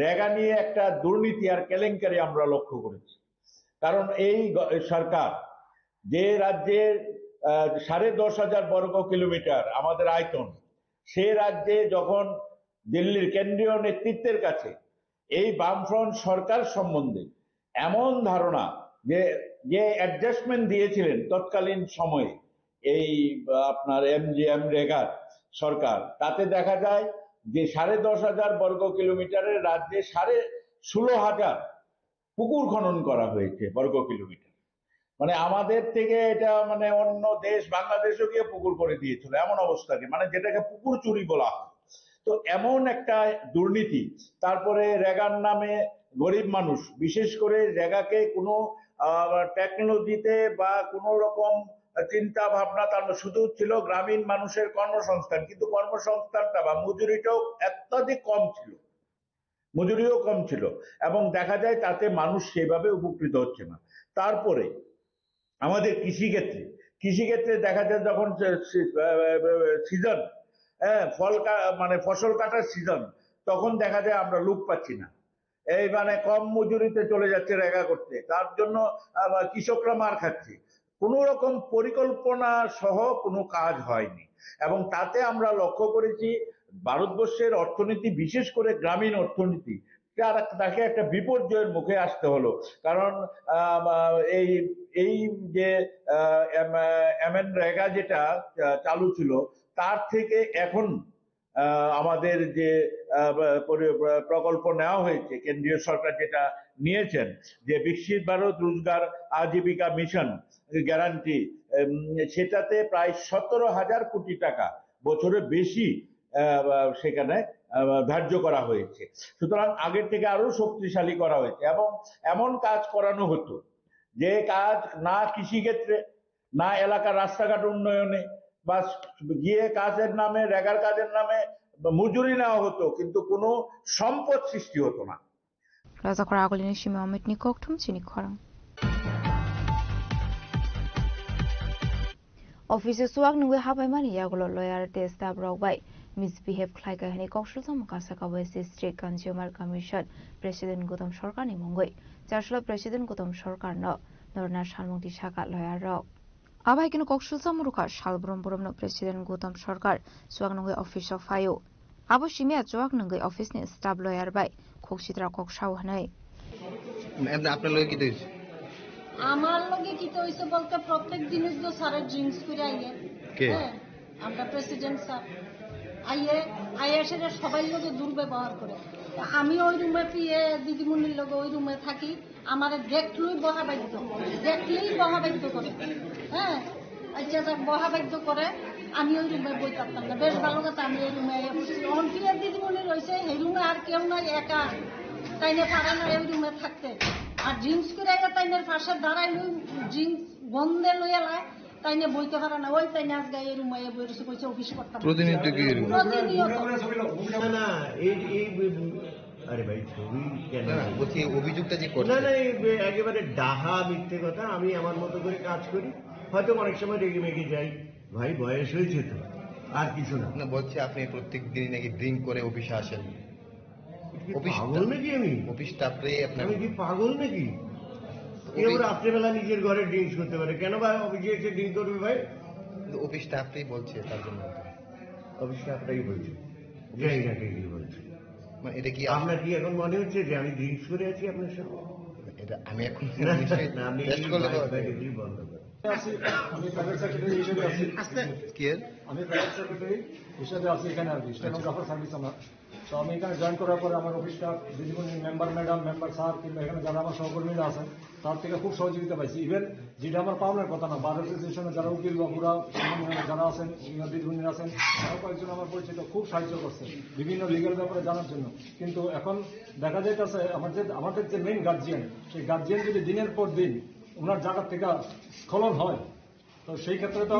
রেগা নিয়ে একটা দুর্নীতি আর কেলেঙ্কারি আমরা লক্ষ্য করেছি কারণ এই সরকার যে রাজ্যের 10,500 বর্গ কিলোমিটার আমাদের আয়তন সেই রাজ্যে যখন দিল্লির কেন্দ্রীয় নেতৃত্বের কাছে এই বামফ্রন্ট সরকার সম্বন্ধে এমন ধারণা যে অ্যাডজাস্টমেন্ট দিয়েছিলেন তৎকালীন সময়ে এই আপনার এমজিএম রেগার সরকার তাতে দেখা যায় যে 10,500 বর্গ কিলোমিটারের রাজ্যে 16,500 পুকুর খনন করা হয়েছে বর্গ কিলোমিটার মানে আমাদের থেকে এটা মানে অন্য দেশ বাংলাদেশও গিয়ে পুকুর করে দিয়েছিল এমন অবস্থাকে মানে যেটাকে পুকুর চুরি বলা হয় তো এমন একটা দুর্নীতি, তারপরে রেগার নামে গরিব মানুষ, বিশেষ করে রেগাকে কোনো টেকনোলজিতে বা কোনো রকম চিন্তা ভাবনা তার শুধু ছিল গ্রামীণ মানুষের কর্মসংস্থান, কিন্তু কর্মসংস্থানটা বা মজুরিটাও অত্যাধিক কম ছিল, মজুরিও কম ছিল, এবং দেখা যায় তাতে মানুষ সেভাবে উপকৃত হচ্ছে না। তারপরে আমাদের কৃষিক্ষেত্রে দেখা যায় যখন সিজন, ফসল কাটার সিজন, তখন দেখা যায় আমরা লোক পাচ্ছি না, এই কম মজুরিতে চলে যাচ্ছে রেগা করতে, তার জন্য কৃষকরা মার খাচ্ছে। কোন রকম পরিকল্পনা সহ কোনো কাজ হয়নি, এবং তাতে আমরা লক্ষ্য করেছি ভারতবর্ষের অর্থনীতি, বিশেষ করে গ্রামীণ অর্থনীতি, তাকে একটা বিপর্যয়ের মুখে আসতে হলো। কারণ এই যে রেগা যেটা চালু ছিল, তার থেকে এখন আমাদের যে প্রকল্প নেওয়া হয়েছে, কেন্দ্রীয় সরকার যেটা নিয়েছেন, যে বিকশিত ভারত রোজগার আজীবিকা মিশন গ্যারান্টি, সেটাতে প্রায় 17,000 কোটি টাকা বছরে বেশি সেখানে ধার্য করা হয়েছে। সুতরাং আগের থেকে আরো শক্তিশালী করা হয়েছে, এবং এমন কাজ করানো হতো যে কাজ না কৃষিক্ষেত্রে, না এলাকার রাস্তাঘাট উন্নয়নে, বা গিয়ে কাজের নামে, রেগার কাজের নামে মজুরি নেওয়া হতো, কিন্তু কোনো সম্পদ সৃষ্টি হতো না। অফিসে সুয়াক নুগে হাবাই মানি ইয়াগুলো লয়ার টেস্টাব রকবাই মিসবিহেভ খাইকা হেনি কৌশলসম কাসাকাবাই state consumer commission president Gautam Sarkar নি মঙ্গই চারশলা প্রেসিডেন্ট গৌতম সরকার নরনা সালমুক্তি শাখা লয়ার রক আবাই কিনো কৌশলসম রুকা সালব্রম বরমনো প্রেসিডেন্ট গৌতম সরকার সুয়াক নুগে অফিস অফ ফাইও আবো সিমিয়া চুয়াক নুগে অফিস নি স্টাফ লয়ার বাই খোকসিত্রা ককসাও হনাই আপনার লগে কি হইছে? আমার লগে কি হইছে বলতে প্রত্যেক দিনই তো সারা ড্রিঙ্কস করে আইয়ে, হ্যাঁ আমরা প্রেসিডেন্ট স্যার আইয়ে সেটা সবাই লগে দুর্ব্যবহার করে। আমি ওই রুমে পিয়ে দিদিমণির লগে ওই রুমে থাকি, আমার দেখলেই বহাবাদ্য করে, হ্যাঁ আচ্ছা যাক বহাবাদ্য করে, আমি ওই রুমে বই থাকতাম না। বেশ ভালো কথা, আমি ওই রুমে অনপ্রিয়ার দিদিমণি রয়েছে, এই রুমে আর কেউ নাই, একা তাইনে পারে না ওই রুমে থাকতে। আর ড্রিঙ্কস করে তাইনের পাশে দাঁড়াই ড্রিঙ্কস বন্ধে লইয়া লাই, তাইনে বইতে পারে না, ওই তাইনে আজকে এই রুমে বই রয়েছে, কইছে অফিস করতাম প্রতিনিয়ত। আরে ভাই ছবি কেন বলছি, অভিযোগটা যে করছে না একেবারে ডাহা মিথ্যে কথা। আমি আমার মতো করে কাজ করি, হয়তো অনেক সময় রেগে মেগে যাই, ভাই বয়স হয়েছে তো, আর কিছু না। বলছি আপনি প্রত্যেক দিনই নাকি ড্রিঙ্ক করে অফিসে আসেন। পাগল নাকি আমি? অফিস স্টাফরে আমি কি পাগল নাকি? কেউ রাত্রেবেলা নিজের ঘরে ড্রিঙ্কস করতে পারে, কেন ভাই অফিসে এসে ড্রিঙ্ক করবে? ভাই অফিস স্টাফটাই বলছে, তার জন্য অফিস স্টাফটাই বলছে, জানি না কে কি বলছে। এটা কি আপনার কি এখন মনে হচ্ছে যে আমি ড্রিঙ্কস করে আছি আপনার সাথে? এটা আমি এখন আপনি বন্ধ করেন। আমি প্রাইভেট সেক্রেটারি হিসেবে আছি, এখানে আর কি স্টেনোগ্রাফার সার্ভিস আমার। তো আমি এখানে জয়েন করার পরে আমার অফিসটা দিদিমণি, মেম্বার ম্যাডাম, মেম্বার স্যার, কিংবা এখানে যারা আমার সহকর্মীরা আছেন তার থেকে খুব সহযোগিতা পাইছি। ইভেন যেটা আমার পাওনার কথা না, বার অ্যাসোসিয়েশনে যারা উকিল বাবুরা যারা আছেন, দিদিমণিরা আছেন, তারাও কয়েকজন আমার পরিচিত খুব সাহায্য করছে বিভিন্ন লিগাল ব্যাপারে জানার জন্য। কিন্তু এখন দেখা যাইতেছে আমাদের যে মেইন গার্জিয়ান, সেই গার্জিয়ান যদি দিনের পর দিন ওনার জায়গা থেকে স্খলন হয়, তো সেই ক্ষেত্রে তো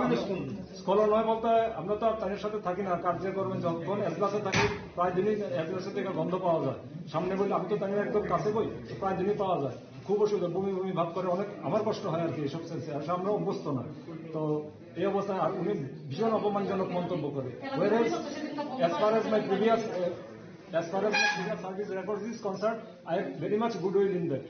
স্খলন হয় বলতে আমরা তো তাদের সাথে থাকি না, কার্যক্রমে যখন এজলাসে থাকি প্রায় দিনই এজলাসে থেকে গন্ধ পাওয়া যায়। সামনে বলি আমি তো তাদের একদম কাছে বই, প্রায় দিনই পাওয়া যায়। খুব অসুবিধা, বমি ভাব করে, অনেক আমার কষ্ট হয় আর কি এসব সেন্সে। আসলে আমরা অভ্যস্ত না। তো এই অবস্থায় আর উনি ভীষণ অপমানজনক মন্তব্য করে। As far as my previous service record is concerned, I have very much goodwill in that.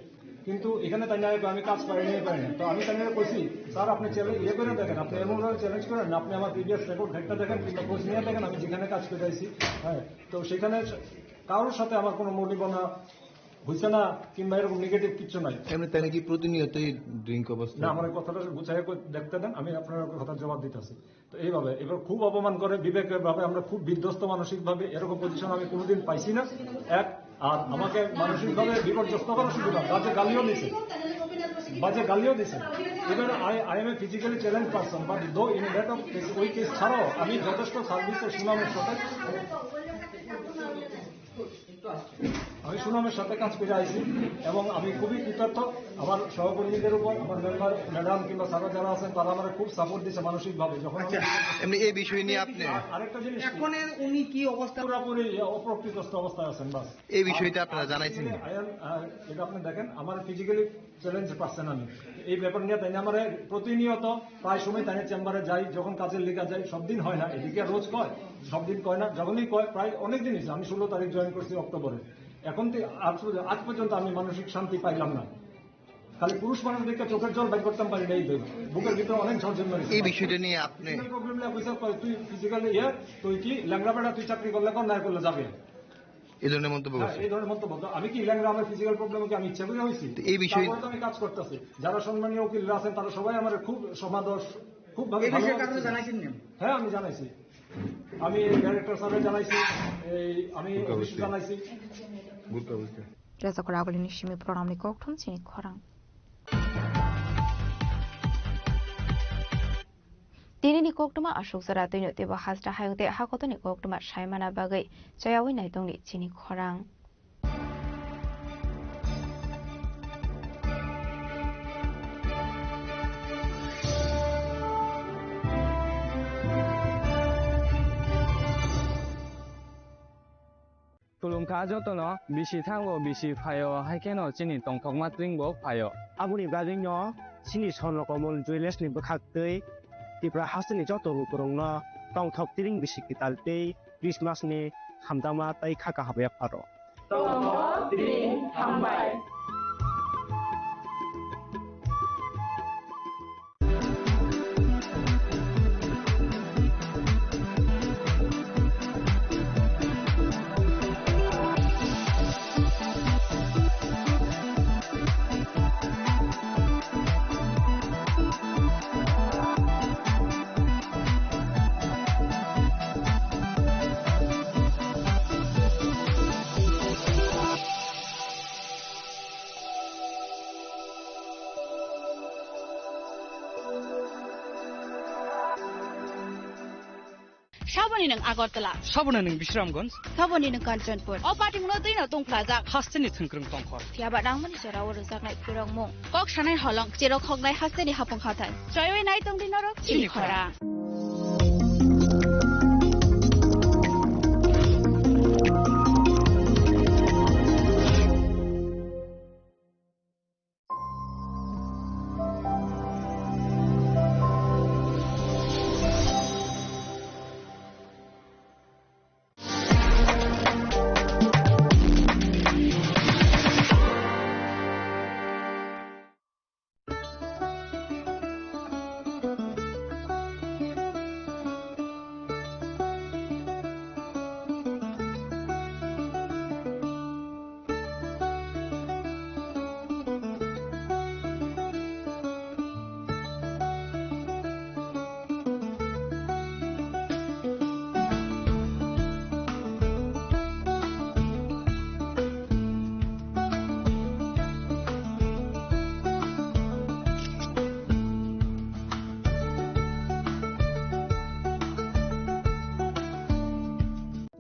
কিন্তু এখানে তাই আমি কাজ পারি না। তো আমি তাই কইছি, স্যার আপনি ইয়ে করে দেখেন, আপনি এমনভাবে চ্যালেঞ্জ করেন, আপনি আমার প্রিভিয়াস রেকর্ড ঘেটটা দেখেন কিংবা খোঁজ নিয়ে দেখেন আমি যেখানে কাজ করে আইছি, হ্যাঁ, তো সেখানে কারোর সাথে আমার কোনো মলিবনা হয়েছে না কিংবা এরকম নেগেটিভ কিছু নাই। এমনি তাই নাকি প্রতিনিয়তই ড্রিঙ্ক অবস্থা? না, আমার কথাটা গুছাই দেখতে দেন, আমি আপনার কথা জবাব দিতেছি। তো এইভাবে এবার খুব অপমান করে, বিবেকের ভাবে আমরা খুব বিধ্বস্ত মানসিক ভাবে, এরকম পজিশন আমি কোনোদিন পাইছি না। আর আমাকে মানসিক ভাবে বিপর্যস্ত করার শুধু না, বাজে গালিও দিছে। Even I M A physically challenge person, but দো ইন দ্যাট অফ ওই কেস ছাড়াও আমি যথেষ্ট সার্ভিসের সুনামের সাথে আমি সুনামের সাথে কাজ করে আইছি এবং আমি খুবই কৃতজ্ঞ আমার সহকর্মীদের উপর, আমার মেম্বার ম্যাডাম কিংবা স্যাররা যারা আছেন তারা আমার খুব সাপোর্ট দিচ্ছে মানসিকভাবে। যখন এমনি এই বিষয় নিয়ে আপনি আরেকটা জিনিস, এখন উনি কি অবস্থা, পুরোপুরি অপ্রকৃতস্থ অবস্থায় আছেন। বাস এই বিষয়টা আপনারা জানাইছেন? এটা আপনি দেখেন আমার ফিজিক্যালি চ্যালেঞ্জ পাচ্ছেন আমি এই ব্যাপার নিয়ে, তাই না আমার প্রতিনিয়ত প্রায় সময় তাই চেম্বারে যাই, যখন কাজের লেখা যাই, সব দিন হয় না, এদিকে রোজ কয়, সব দিন কয় না, যখনই কয় প্রায় অনেক দিনই। আমি 16 তারিখ জয়েন করছি অক্টোবরে, এখন আজ পর্যন্ত আমি মানসিক শান্তি পাইলাম না। খালি পুরুষ মানুষ দেখে চোখের জল বাইর করতাম পারি না, এই বুকের ভিতরে অনেক ঝড় জন্ম। এই বিষয়টা নিয়ে আপনি প্রবলেম তুই ফিজিক্যালি তুই কি ল্যাংড়া বেড়া, তুই চাকরি করলে কর, না করলে যাবে, এই ধরনের মন্তব্য। এই ধরনের মন্তব্য আমি কি ল্যাংড়া, আমার ফিজিক্যাল প্রবলেম কি আমি ইচ্ছা করে হয়েছি? এই বিষয়ে আমি কাজ করতেছি, যারা সম্মানীয় উকিলরা আছেন তারা সবাই আমার খুব সমাদর, খুব ভালো। হ্যাঁ আমি জানাইছি, আমি ডাইরেক্টর স্যারের জানাইছি, আমি জানাইছি। Reza Koragoli Nishimi programni koktum sini khorang. Dini ni koktuma ashok sara tino teba hasra hayute hakoto ni koktuma shaimana bagai chayawi naitong ni sini khorang. Tulungka jotono bisi thango bisi phayo haikeno chini tongthok matringbo phayo abuni gajingno chini sonno komol juiles ni bukhaktei tipra hasni joto rukurongno tongthok tiring bisi kitaltei Christmas ni hamdama tai khaka habe pharo tongthok tiring hambai. Saboni nang Agartala, Saboni nang Bishramganj, Saboni nang Kanchanpur. O party muna dino tong plaza. Hasteni thungkrung tongkhor. Tiaba dang mani sera oro zaknai purang mo. Kok shanai holong jero khognai hasteni hapong khatai. Joyoi nai tong dinoro chini khora.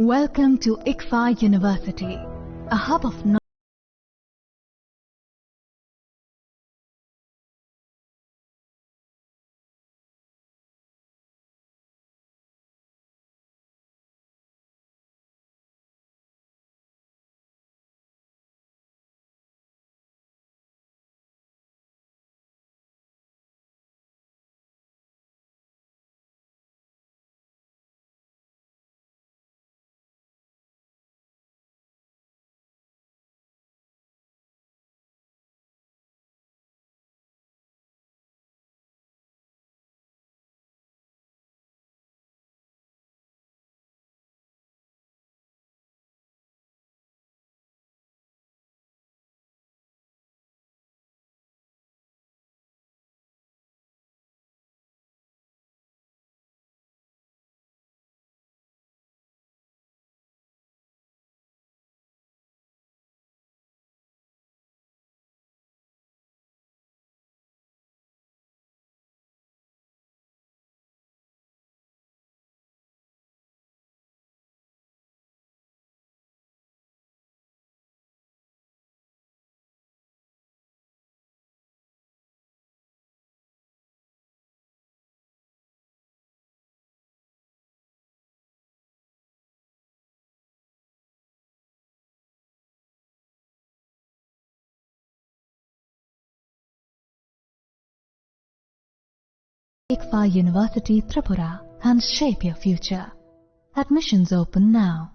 Welcome to ICFA University, a hub of Ekfa University Tripura and shape your future. Admissions open now.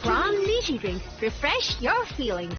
From Lychee Drink, refresh your feelings.